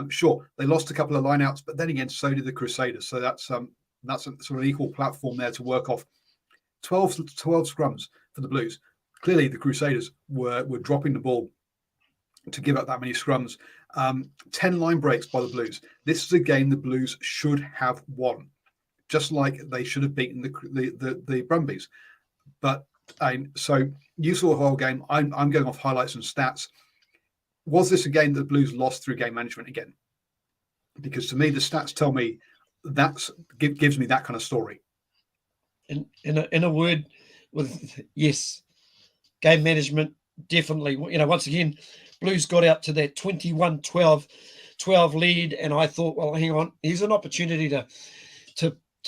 S1: Sure, they lost a couple of lineouts, but then again, so did the Crusaders. So that's a sort of equal platform there to work off. 12 scrums for the Blues. Clearly, the Crusaders were dropping the ball to give up that many scrums. 10 line breaks by the Blues. This is a game the Blues should have won, just like they should have beaten the Brumbies. But so you saw the whole game. I'm going off highlights and stats. Was this a game that the Blues lost through game management again? Because to me, the stats tell me gives me that kind of story.
S2: In a word, with yes, game management definitely. Once again, Blues got out to that 21-12 lead, and I thought, well, hang on, here's an opportunity to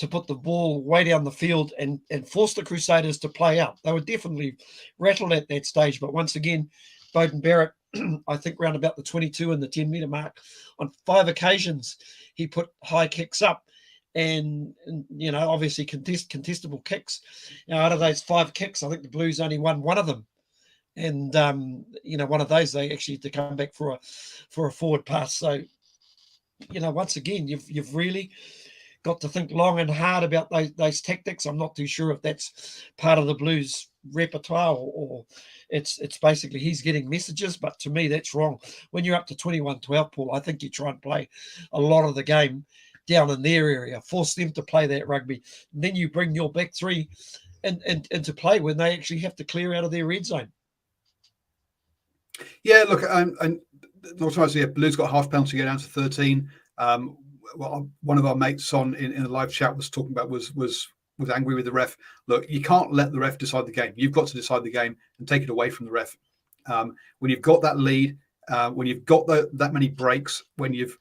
S2: put the ball way down the field and force the Crusaders to play out. They were definitely rattled at that stage, but once again, Beauden Barrett, I think round about the 22 and the 10-metre mark, on 5 occasions, he put high kicks up. And obviously contestable kicks. Out of those 5 kicks, I think the Blues only won one of them. And one of those they actually had to come back for a forward pass. So once again, you've really got to think long and hard about those tactics. I'm not too sure if that's part of the Blues repertoire or it's basically he's getting messages, but to me that's wrong. When you're up to 21-12, Paul, I think you try and play a lot of the game down in their area, force them to play that rugby. And then you bring your back three into play when they actually have to clear out of their red zone.
S1: Yeah, look, and not trying to say Blues got half penalty to go down to 13. Well, one of our mates in the live chat was talking about was angry with the ref. Look, you can't let the ref decide the game. You've got to decide the game and take it away from the ref. When you've got that lead, when you've got that many breaks, when you've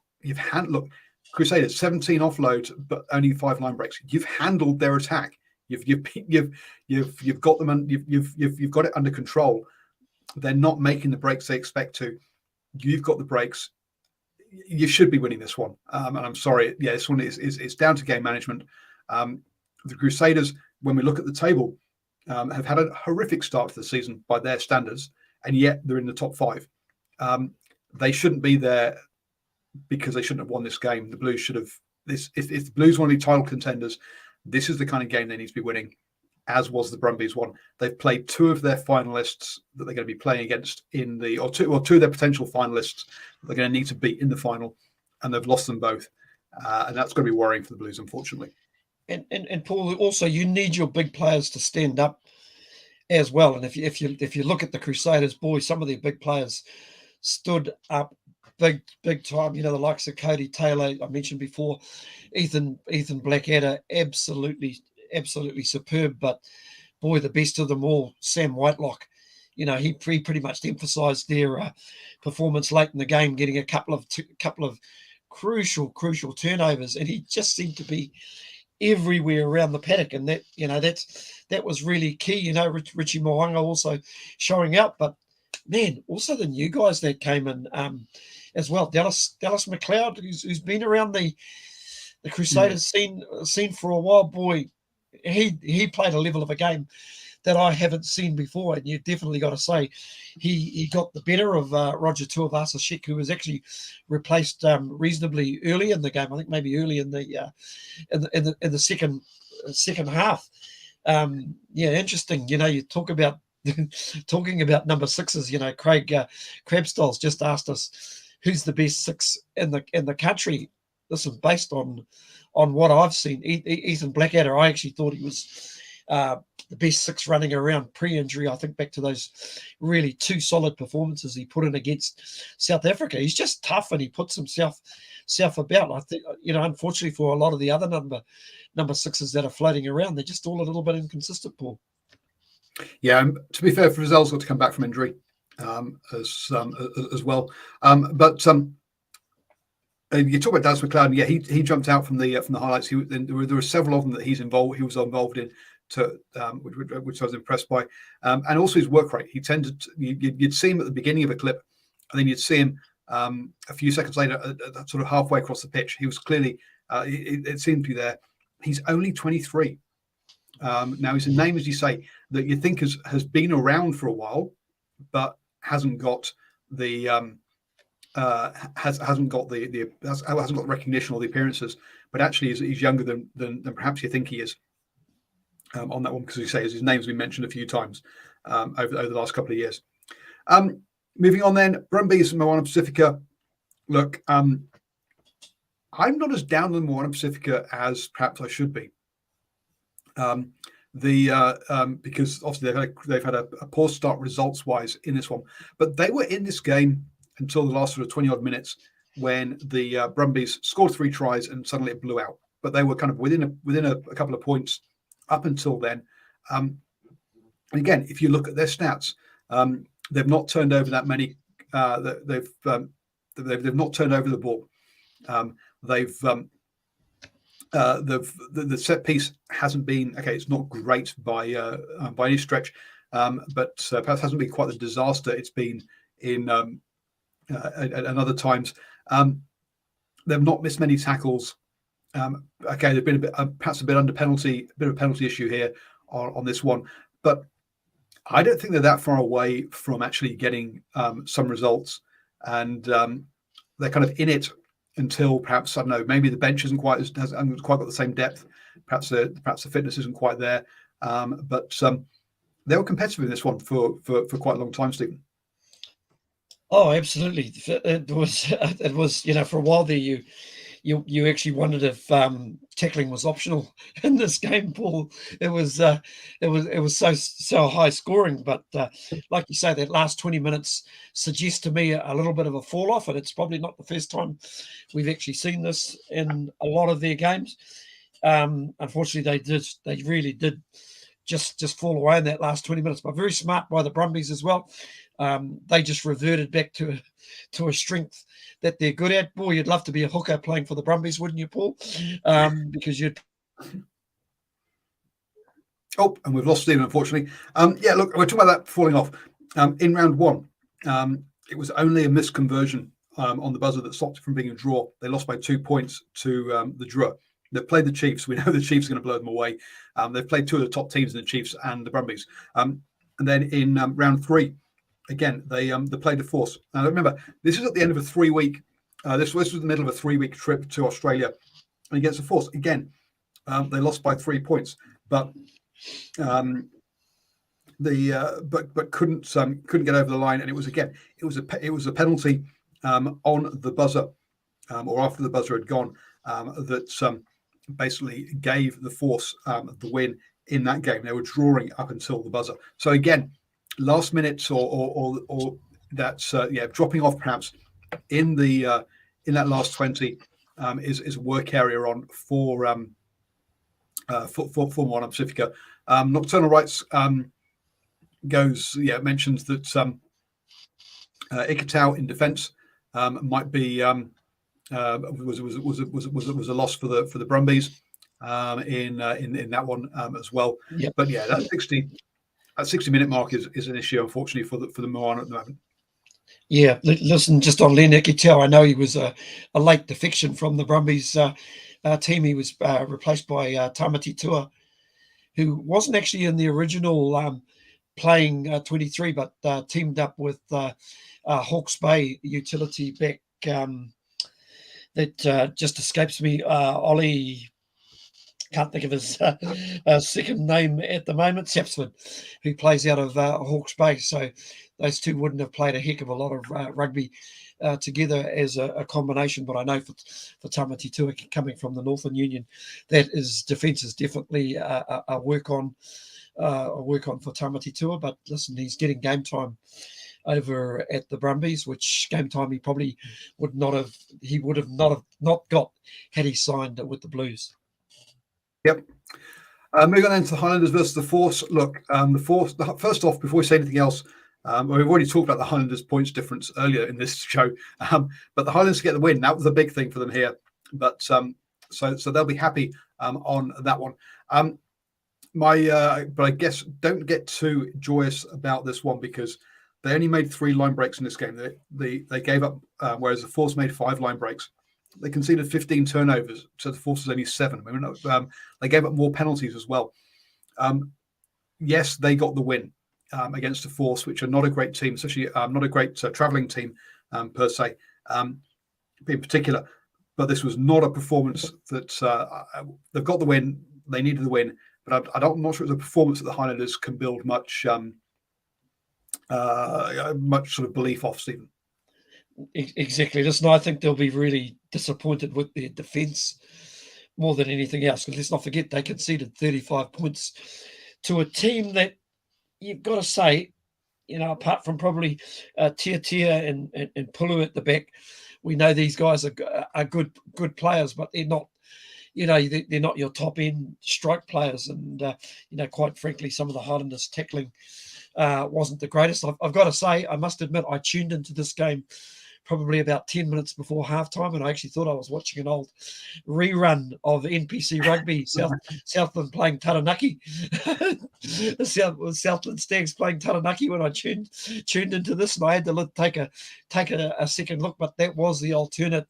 S1: look, Crusaders 17 offloads, but only 5 line breaks. You've handled their attack. You've got them. You've got it under control. They're not making the breaks they expect to. You've got the breaks. You should be winning this one. And I'm sorry. Yeah, this one is down to game management. The Crusaders, when we look at the table, have had a horrific start to the season by their standards, and yet they're in the top 5. They shouldn't be there because they shouldn't have won this game. The Blues should have. If the Blues want to be title contenders, this is the kind of game they need to be winning, as was the Brumbies one. They've played 2 of their finalists that they're going to be playing against two of their potential finalists that they're going to need to beat in the final, and they've lost them both. And that's going to be worrying for the Blues, unfortunately.
S2: And Paul, also you need your big players to stand up as well. And if you look at the Crusaders, boy, some of their big players stood up big time. The likes of Cody Taylor, I mentioned before, Ethan Blackadder, absolutely superb. But boy, the best of them all, Sam Whitelock. He pretty much emphasised their performance late in the game, getting a couple of crucial turnovers, and he just seemed to be everywhere around the paddock, and that was really key. Richie Moanga also showing out, but man, also the new guys that came in as well. Dallas McLeod, who's been around the Crusaders scene for a while. Boy, he played a level of a game that I haven't seen before, and you've definitely got to say he got the better of Roger Tuivasa-Sheck, who was actually replaced reasonably early in the game. I think maybe early in the second half. Interesting. You talk about talking about number sixes. Craig Crabstyles just asked us who's the best six in the country. Listen, based on what I've seen, Ethan Blackadder, I actually thought he was the best six running around pre-injury. I think back to those really two solid performances he put in against South Africa. He's just tough, and he puts himself about. I think, unfortunately for a lot of the other number sixes that are floating around, they're just all a little bit inconsistent, Paul.
S1: Yeah, to be fair, Frizzell's got to come back from injury as well. You talk about Dallas McLeod, and yeah, he jumped out from the highlights. There were several of them that he was involved in, which I was impressed by, and also his work rate. He tended you'd see him at the beginning of a clip, and then you'd see him a few seconds later, sort of halfway across the pitch. He was clearly it seemed to be there. He's only 23. Now he's a name, as you say, that you think has been around for a while, but hasn't got the hasn't got the recognition or the appearances. But actually, he's younger than perhaps you think he is on that one, because, as you say, his name's been mentioned a few times over the last couple of years. Moving on then, Brumbies and Moana Pacifica. Look, I'm not as down on Moana Pacifica as perhaps I should be. Because obviously they've had a poor start results wise in this one, but they were in this game until the last sort of 20 odd minutes, when the Brumbies scored 3 tries and suddenly it blew out. But they were kind of within a couple of points up until then. And again, if you look at their stats, they've not turned over that many. They've not turned over the ball. The set piece hasn't been okay. It's not great by any stretch, but perhaps hasn't been quite the disaster it's been in at other times. They've not missed many tackles. Okay, they've been perhaps a bit of a penalty issue here on this one, but I don't think they're that far away from actually getting some results, and they're kind of in it until perhaps, I don't know, maybe the bench hasn't quite got the same depth. Perhaps the fitness isn't quite there, but they were competitive in this one for quite a long time, Stephen.
S2: Oh, absolutely. It was for a while there you actually wondered if tackling was optional in this game, Paul. It was so high scoring, but like you say, that last 20 minutes suggests to me a little bit of a fall off, and it's probably not the first time we've actually seen this in a lot of their games. Unfortunately, they really did just fall away in that last 20 minutes, but very smart by the Brumbies as well. They just reverted back to a strength that they're good at. Boy, you'd love to be a hooker playing for the Brumbies, wouldn't you, Paul? Because you'd...
S1: Oh, and we've lost Stephen, unfortunately. Yeah, look, we're talking about that falling off. In round one, it was only a missed conversion on the buzzer that stopped it from being a draw. They lost by 2 points to the Drua. They've played the Chiefs. We know the Chiefs are going to blow them away. They've played 2 of the top teams in the Chiefs and the Brumbies. And then in round 3, again, they played the Force. Now, remember, this is at the end of a 3-week. This was the middle of a 3-week trip to Australia, and against the Force. Again, they lost by 3 points, but couldn't get over the line. And it was a penalty on the buzzer, or after the buzzer had gone, that basically gave the Force the win in that game. They were drawing up until the buzzer. So again, last minute or that's dropping off perhaps in that last 20 is a work area on for Moana Pacifica. Nocturnal Rights mentions that Ikitau in defence might be was a loss for the Brumbies in that one as well.
S2: Yep.
S1: But yeah, that 60. that 60-minute mark is an issue, unfortunately, for the Moana at the moment.
S2: Yeah, listen, just on Len Ikitau, I know he was a late defection from the Brumbies team. He was replaced by Tamati Tua, who wasn't actually in the original playing 23, but teamed up with Hawke's Bay utility back that just escapes me. Ollie, can't think of his second name at the moment, Sapsford, who plays out of Hawke's Bay. So those two wouldn't have played a heck of a lot of rugby together as a combination. But I know for Tamati Tua coming from the Northern Union, that his defence is definitely a work on for Tamati Tua. But listen, he's getting game time over at the Brumbies, which game time he probably would not have got had he signed with the Blues.
S1: Yep. Moving on then to the Highlanders versus the Force. Look, the Force. First off, before we say anything else, we've already talked about the Highlanders' points difference earlier in this show, but the Highlanders get the win. That was a big thing for them here. But so they'll be happy on that one. But I guess don't get too joyous about this one because they only made 3 line breaks in this game. They gave up, whereas the Force made 5 line breaks. They conceded 15 turnovers, so the Force was only 7. I mean, they gave up more penalties as well. Yes, they got the win against the Force, which are not a great team, especially not a great travelling team per se, in particular. But this was not a performance that they've got the win. They needed the win, but I'm not sure it's a performance that the Highlanders can build much sort of belief off, Stephen.
S2: Exactly. Listen, I think they'll be really disappointed with their defence more than anything else. Because let's not forget they conceded 35 points to a team that you've got to say, apart from probably Tia and Pulu at the back, we know these guys are good players, but they're not. They're not your top end strike players, and quite frankly, some of the Highlanders tackling wasn't the greatest. I've got to say, I must admit, I tuned into this game probably about 10 minutes before halftime, and I actually thought I was watching an old rerun of NPC Rugby, Southland playing Taranaki. Southland Stags playing Taranaki when I tuned into this, and I had to take a second look, but that was the alternate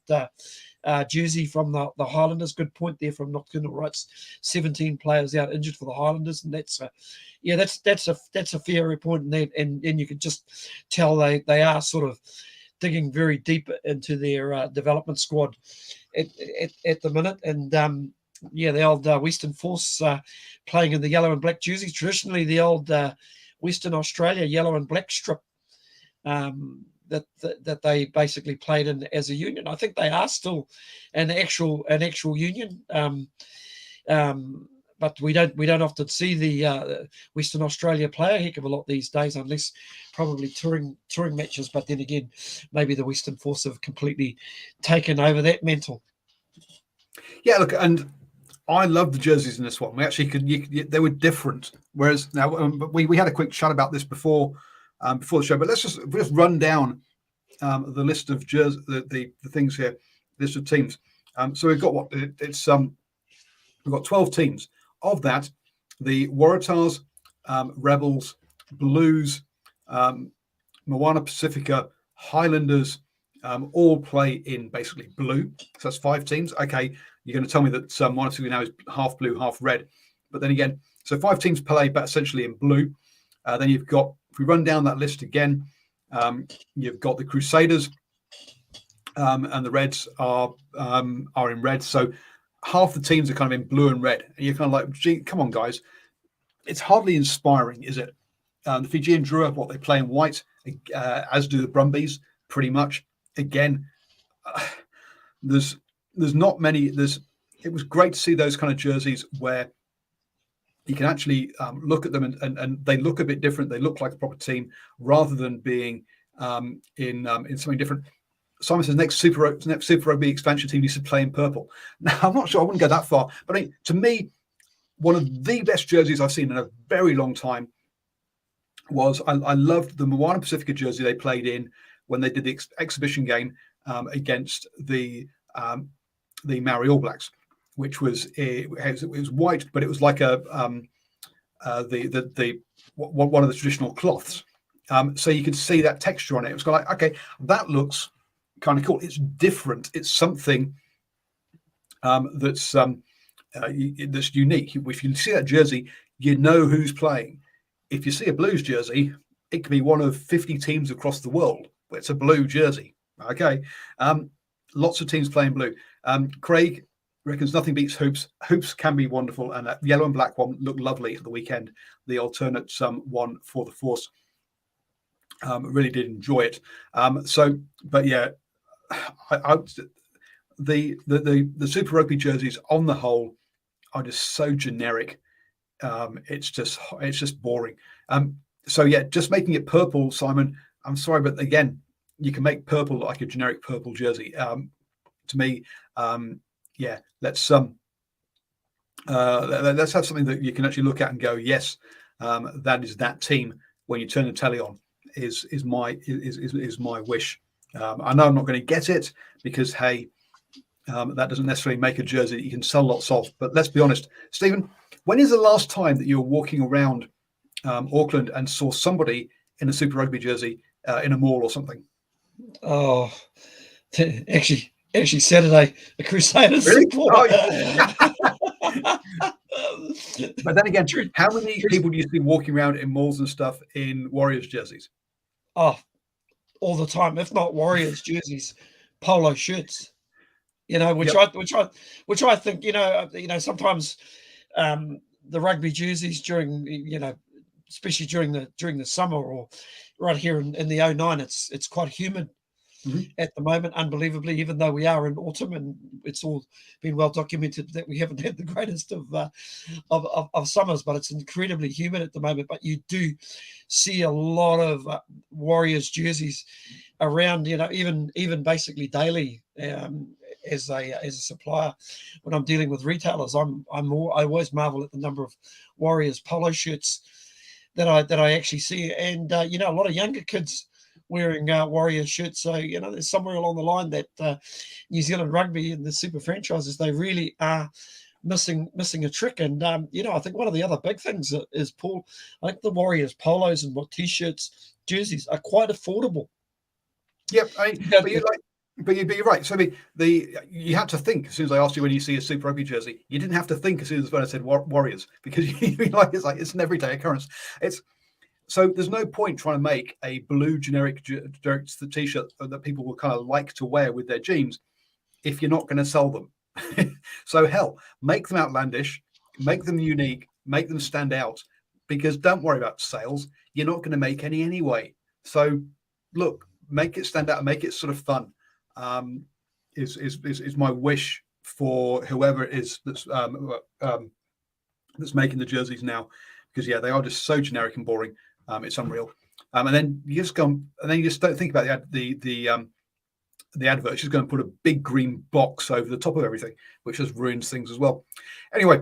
S2: jersey from the Highlanders. Good point there from Nocturnal Rights. 17 players out injured for the Highlanders, and that's a fair point, and you can just tell they are sort of digging very deep into their development squad at the minute. And the old Western Force playing in the yellow and black jerseys. Traditionally, the old Western Australia yellow and black strip that they basically played in as a union. I think they are still an actual union. But we don't often see the Western Australia play a heck of a lot these days, unless probably touring matches. But then again, maybe the Western Force have completely taken over that mantle.
S1: Yeah, look, and I love the jerseys in this one. We actually they were different. Whereas now we had a quick chat about this before the show, but let's just run down the list of jerseys, the things here, list of teams. So we've got we've got 12 teams. Of that, the Waratahs, Rebels, Blues, Moana Pacifica, Highlanders all play in basically blue. So that's 5 teams. Okay, you're going to tell me that Moana Pacifica now is half blue, half red. But then again, so 5 teams play, but essentially in blue. Then you've got, if we run down that list again, you've got the Crusaders, and the Reds are in red. So half the teams are kind of in blue and red, and you're kind of like, gee, come on, guys. It's hardly inspiring, is it? The Fijian Drua, they play in white, as do the Brumbies, pretty much. Again, there's not many. It was great to see those kind of jerseys where you can actually look at them and they look a bit different. They look like a proper team rather than being in something different. Simon says next Super Rugby expansion team needs to play in purple. Now, I'm not sure. I wouldn't go that far. But I mean, to me, one of the best jerseys I've seen in a very long time was I loved the Moana Pacifica jersey they played in when they did the exhibition game against the Maori All Blacks, which was it was white, but it was like a one of the traditional cloths. So you could see that texture on it. It was like, okay, that looks kind of cool. It's different. It's something that's unique. If you see that jersey, you know who's playing. If you see a Blues jersey, it could be one of 50 teams across the world. It's a blue jersey. Okay. Lots of teams playing blue. Craig reckons nothing beats hoops. Hoops can be wonderful, and that yellow and black one looked lovely at the weekend. The alternate one for the Force. Really did enjoy it. But yeah, the Super Rugby jerseys on the whole are just so generic. It's just boring. So yeah, just making it purple, Simon. I'm sorry, but again, you can make purple like a generic purple jersey. To me, yeah, let's have something that you can actually look at and go, yes, that is that team. When you turn the telly on, is my wish. I know I'm not going to get it because hey, that doesn't necessarily make a jersey that you can sell lots of. But let's be honest, Stephen, when is the last time that you were walking around Auckland and saw somebody in a Super Rugby jersey in a mall or something?
S2: Oh, actually Saturday, the Crusaders
S1: really?
S2: supporter.
S1: Oh, but then again, how many people do you see walking around in malls and stuff in Warriors jerseys?
S2: Oh, all the time. If not Warriors jerseys, polo shirts. You know, which I think, sometimes the rugby jerseys during, especially during the summer or right here in the 09, it's quite humid at the moment, unbelievably, even though we are in autumn and it's all been well documented that we haven't had the greatest of summers, but it's incredibly humid at the moment. But you do see a lot of Warriors jerseys around, even basically daily. As a supplier, when I'm dealing with retailers, I always marvel at the number of Warriors polo shirts that I actually see, and a lot of younger kids wearing Warriors shirts. So there's somewhere along the line that New Zealand rugby and the super franchises, they really are missing a trick. And I think one of the other big things is, Paul, I think the Warriors polos and t-shirts, jerseys are quite affordable.
S1: Yep, but you're right. So you had to think as soon as I asked you when you see a Super Rugby jersey. You didn't have to think as soon as when I said Warriors, because it's an everyday occurrence. So there's no point trying to make a blue generic t-shirt that people will kind of like to wear with their jeans if you're not going to sell them. So hell, make them outlandish, make them unique, make them stand out. Because don't worry about sales. You're not going to make any anyway. So look, make it stand out and make it sort of fun. Is my wish for whoever it is that's making the jerseys now, because yeah, they are just so generic and boring. It's unreal. And then you just don't think about the advert. She's going to put a big green box over the top of everything, which just ruins things as well. Anyway,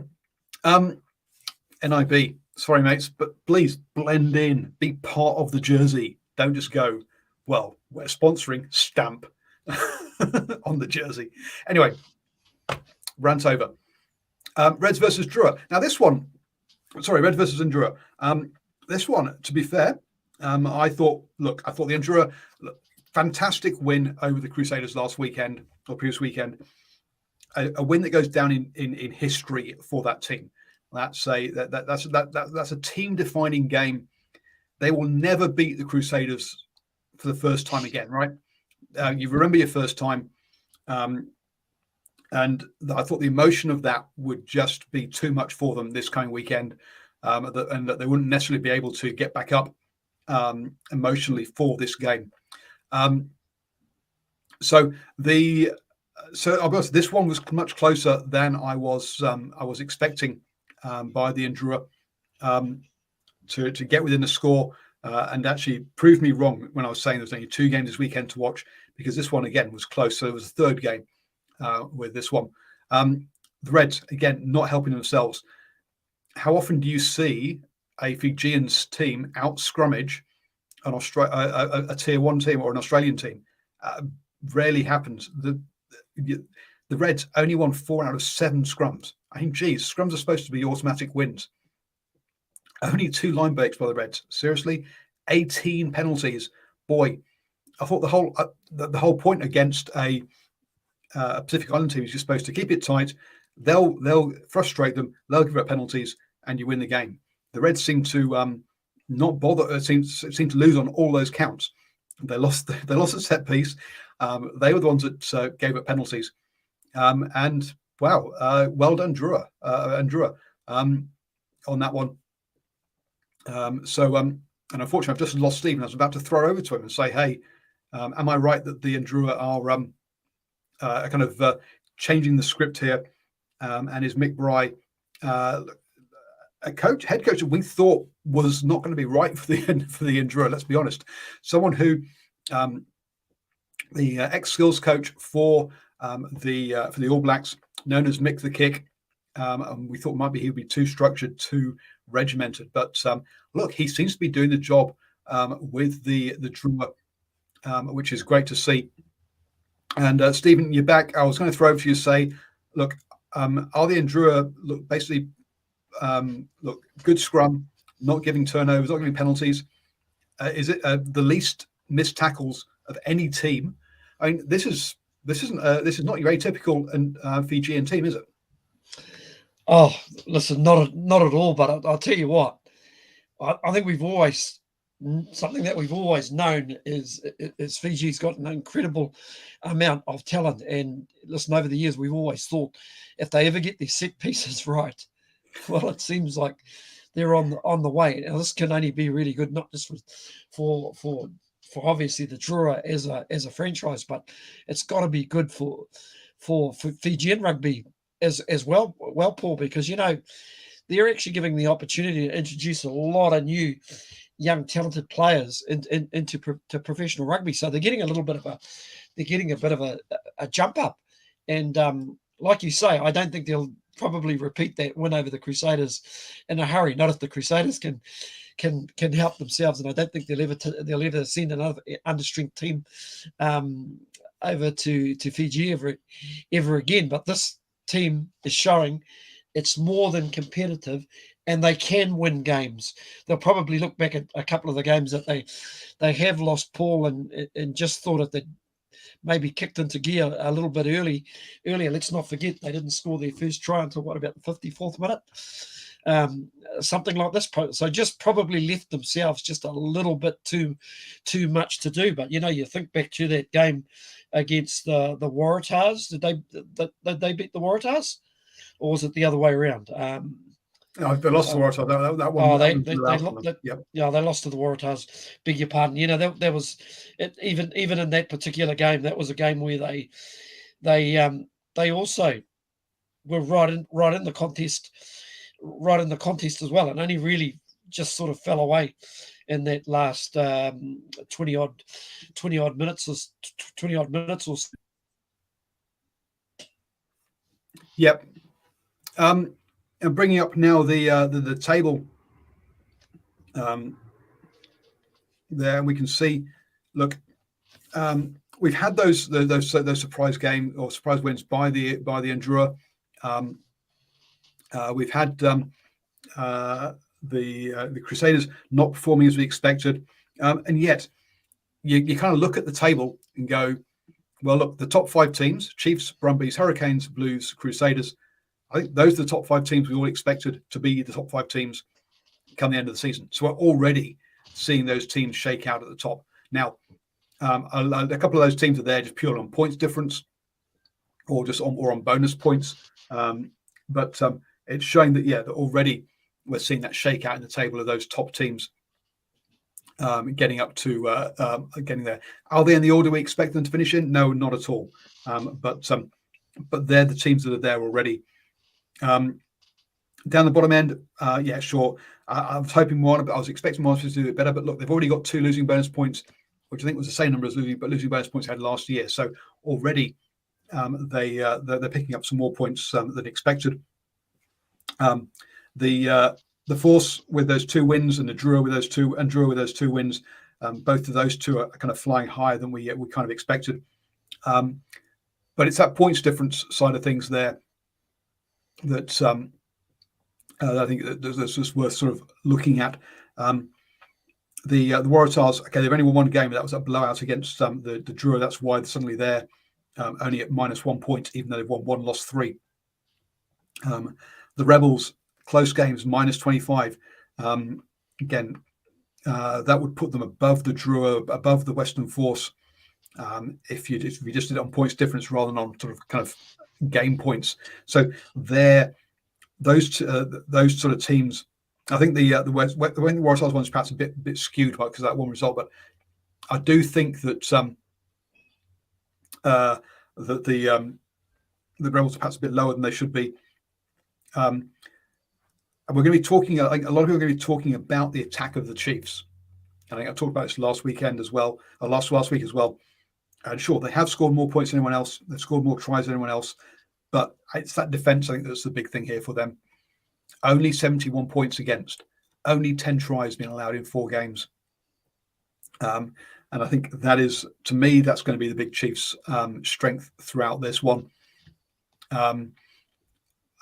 S1: NIB, sorry mates, but please blend in, be part of the jersey. Don't just go, well, we're sponsoring, stamp on the jersey. Anyway, rant over. Reds versus Drua. Now this one, Red versus Drua. This one, to be fair, I thought the Drua, fantastic win over the Crusaders last weekend or previous weekend. A win that goes down in history for that team. That's a team-defining game. They will never beat the Crusaders for the first time again, right? You remember your first time, and I thought the emotion of that would just be too much for them this coming weekend, and that they wouldn't necessarily be able to get back up emotionally for this game. So I'll be honest, this one was much closer than I was expecting by the Endura to get within the score. And actually proved me wrong when I was saying there's only 2 games this weekend to watch, because this one again was close. So it was the 3rd game with this one. The Reds again not helping themselves. How often do you see a Fijians team out scrummage a tier 1 team or an Australian team? Rarely happens. The Reds only won 4 out of 7 scrums. I mean, geez, scrums are supposed to be automatic wins. Only 2 line breaks by the Reds. Seriously, 18 penalties. Boy, I thought the whole point against a Pacific Island team is you're supposed to keep it tight. They'll frustrate them. They'll give up penalties, and you win the game. The Reds seem to not bother. Seem to lose on all those counts. They lost. They lost a set piece. They were the ones that gave up penalties. And wow, well done, Drua on that one. And unfortunately, I've just lost Stephen. I was about to throw over to him and say, "Hey, am I right that the Drua are kind of changing the script here?" And is Mick Bry a head coach that we thought was not going to be right for the Drua? Let's be honest. Someone who the ex-skills coach for the All Blacks, known as Mick the Kick. And we thought maybe he would be too structured, too regimented. But look, he seems to be doing the job with the Drua, which is great to see. And Stephen, you're back. I was going to throw over to you and say, look, are the Drua basically good scrum, not giving turnovers, not giving penalties? Is it the least missed tackles of any team? I mean, this is not your atypical Fijian team, is it?
S2: Oh, listen, not at all. But I'll tell you what, I think something that we've always known is Fiji's got an incredible amount of talent. And listen, over the years, we've always thought if they ever get their set pieces right, well, it seems like they're on the way. Now, this can only be really good, not just for obviously the Drua as a franchise, but it's got to be good for Fijian rugby as well, Paul, because they're actually giving the opportunity to introduce a lot of new young talented players into professional rugby. So they're getting a bit of a jump up, and like you say, I don't think they'll probably repeat that win over the Crusaders in a hurry. Not if the Crusaders can help themselves, and I don't think they'll ever send another understrength team over to Fiji ever again. But this team is showing it's more than competitive, and they can win games. They'll probably look back at a couple of the games that they have lost, Paul, and just thought if they maybe kicked into gear a little bit earlier. Let's not forget they didn't score their first try until about the 54th minute. Something like this. So just probably left themselves just a little bit too much to do. But you think back to that game against the Waratahs. Did they beat the Waratahs, or was it the other way around?
S1: No, they lost the Waratahs. That one.
S2: Oh, they lost to the Waratahs. Beg your pardon. That was it. Even in that particular game, that was a game where they also were right in the contest. Right in the contest as well, and only really just sort of fell away in that last 20 odd minutes or so.
S1: Yep. And bringing up now the table. There we can see. Look, we've had those surprise game or surprise wins by the Drua. We've had the Crusaders not performing as we expected, and yet you kind of look at the table and go, well, look, the top 5 teams: Chiefs, Brumbies, Hurricanes, Blues, Crusaders. I think those are the top 5 teams we all expected to be the top 5 teams come the end of the season. So we're already seeing those teams shake out at the top. Now, a couple of those teams are there just purely on points difference, or just on bonus points, but it's showing that that already we're seeing that shakeout in the table of those top teams getting up to getting there. Are they in the order we expect them to finish in? No, not at all. But they're the teams that are there already. Down the bottom end, sure. I was hoping I was expecting Monsters to do it better, but look, they've already got 2 losing bonus points, which I think was the same number as losing bonus points they had last year. So already they're picking up some more points than expected. The Force with those 2 wins and the Drua with those 2 wins, both of those 2 are kind of flying higher than we kind of expected. But it's that points difference side of things there that I think that's just worth sort of looking at. The Waratahs, okay, they've only won one game. That was a blowout against the Drua. That's why suddenly they're only at -1 point, even though they've won one, lost three. The Rebels, close games, -25. Again, that would put them above the Drua, above the Western Force. If you just did it on points difference rather than on sort of kind of game points. So those sort of teams. I think the Waratahs one's perhaps a bit skewed because of that one result, but I do think that that the Rebels are perhaps a bit lower than they should be. And we're going to be talking. I think a lot of people are going to be talking about the attack of the Chiefs. I think I talked about this last weekend as well, or last week as well. And sure, they have scored more points than anyone else. They've scored more tries than anyone else, but it's that defense. I think that's the big thing here for them. Only 71 points against, only 10 tries being allowed in 4 games. And I think that is, to me, that's going to be the big Chiefs' strength throughout this one. I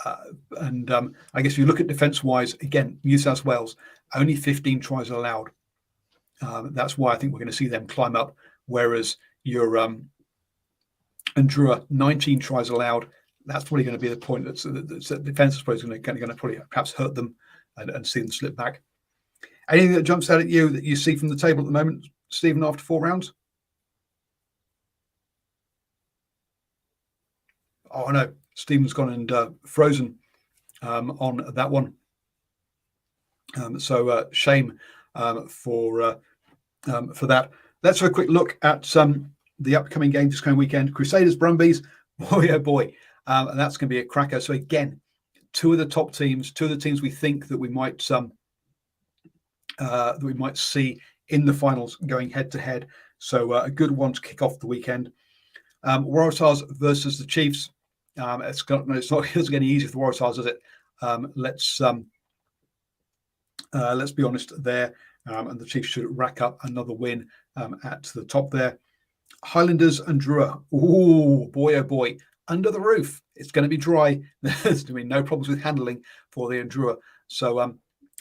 S1: guess if you look at defence-wise, again, New South Wales, only 15 tries allowed. That's why I think we're going to see them climb up, whereas your Drua, 19 tries allowed. That's probably going to be the point that's defence, I suppose, going to probably perhaps hurt them and see them slip back. Anything that jumps out at you that you see from the table at the moment, Stephen, after 4 rounds? Oh, no. Stephen's gone and frozen on that one. So shame for that. Let's have a quick look at the upcoming games this coming weekend. Crusaders, Brumbies. Boy, oh boy. And that's going to be a cracker. So again, 2 of the top teams, 2 of the teams we think that we might see in the finals going head to head. So a good one to kick off the weekend. Waratahs versus the Chiefs. It doesn't get any easier for the Waratahs, does it? Let's be honest there. And the Chiefs should rack up another win at the top there. Highlanders and Drua. Oh boy, oh boy. Under the roof. It's going to be dry. There's going to be no problems with handling for the Drua. So it's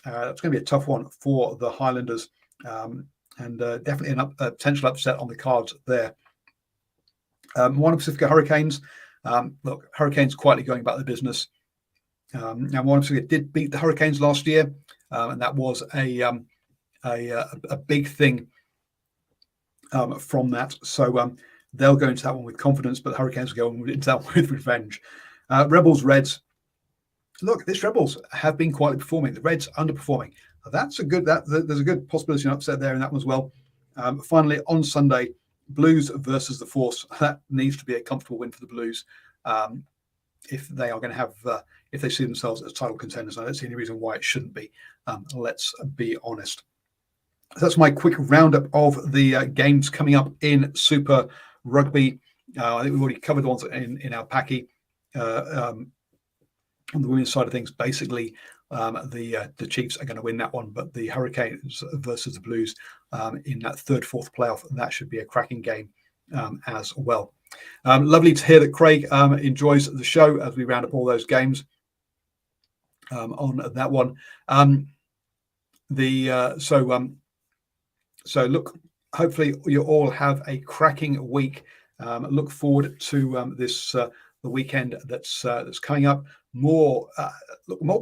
S1: going to be a tough one for the Highlanders. And definitely a potential upset on the cards there. Moana Pacifica Hurricanes. Look, Hurricanes quietly going about their business. Now, Moana Pacifica did beat the Hurricanes last year. And that was a big thing from that. So they'll go into that one with confidence, but the Hurricanes will go into that one with revenge. Rebels, Reds. Look, this Rebels have been quietly performing. The Reds underperforming. That's a good. There's a good possibility of an upset there in that one as well. Finally, on Sunday, Blues versus the Force. That needs to be a comfortable win for the Blues if they are going to have. If they see themselves as title contenders, I don't see any reason why it shouldn't be. Let's be honest. That's my quick roundup of the games coming up in Super Rugby. I think we've already covered the ones in our packy. On the women's side of things, basically, the Chiefs are going to win that one, but the Hurricanes versus the Blues in that 3rd, 4th playoff, that should be a cracking game as well. Lovely to hear that Craig enjoys the show as we round up all those games on that one. So look, hopefully you all have a cracking week. Look forward to the weekend that's coming up. More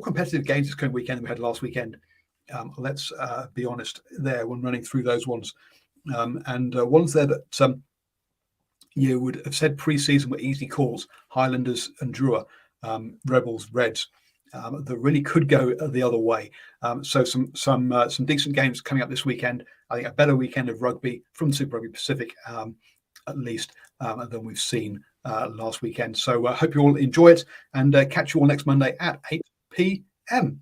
S1: competitive games this coming weekend than we had last weekend. Let's be honest there when running through those ones. And ones there that you would have said pre-season were easy calls: Highlanders and Drua, Rebels, Reds. That really could go the other way. So some decent games coming up this weekend. I think a better weekend of rugby from Super Rugby Pacific, at least, than we've seen last weekend. So I hope you all enjoy it, and catch you all next Monday at 8 p.m.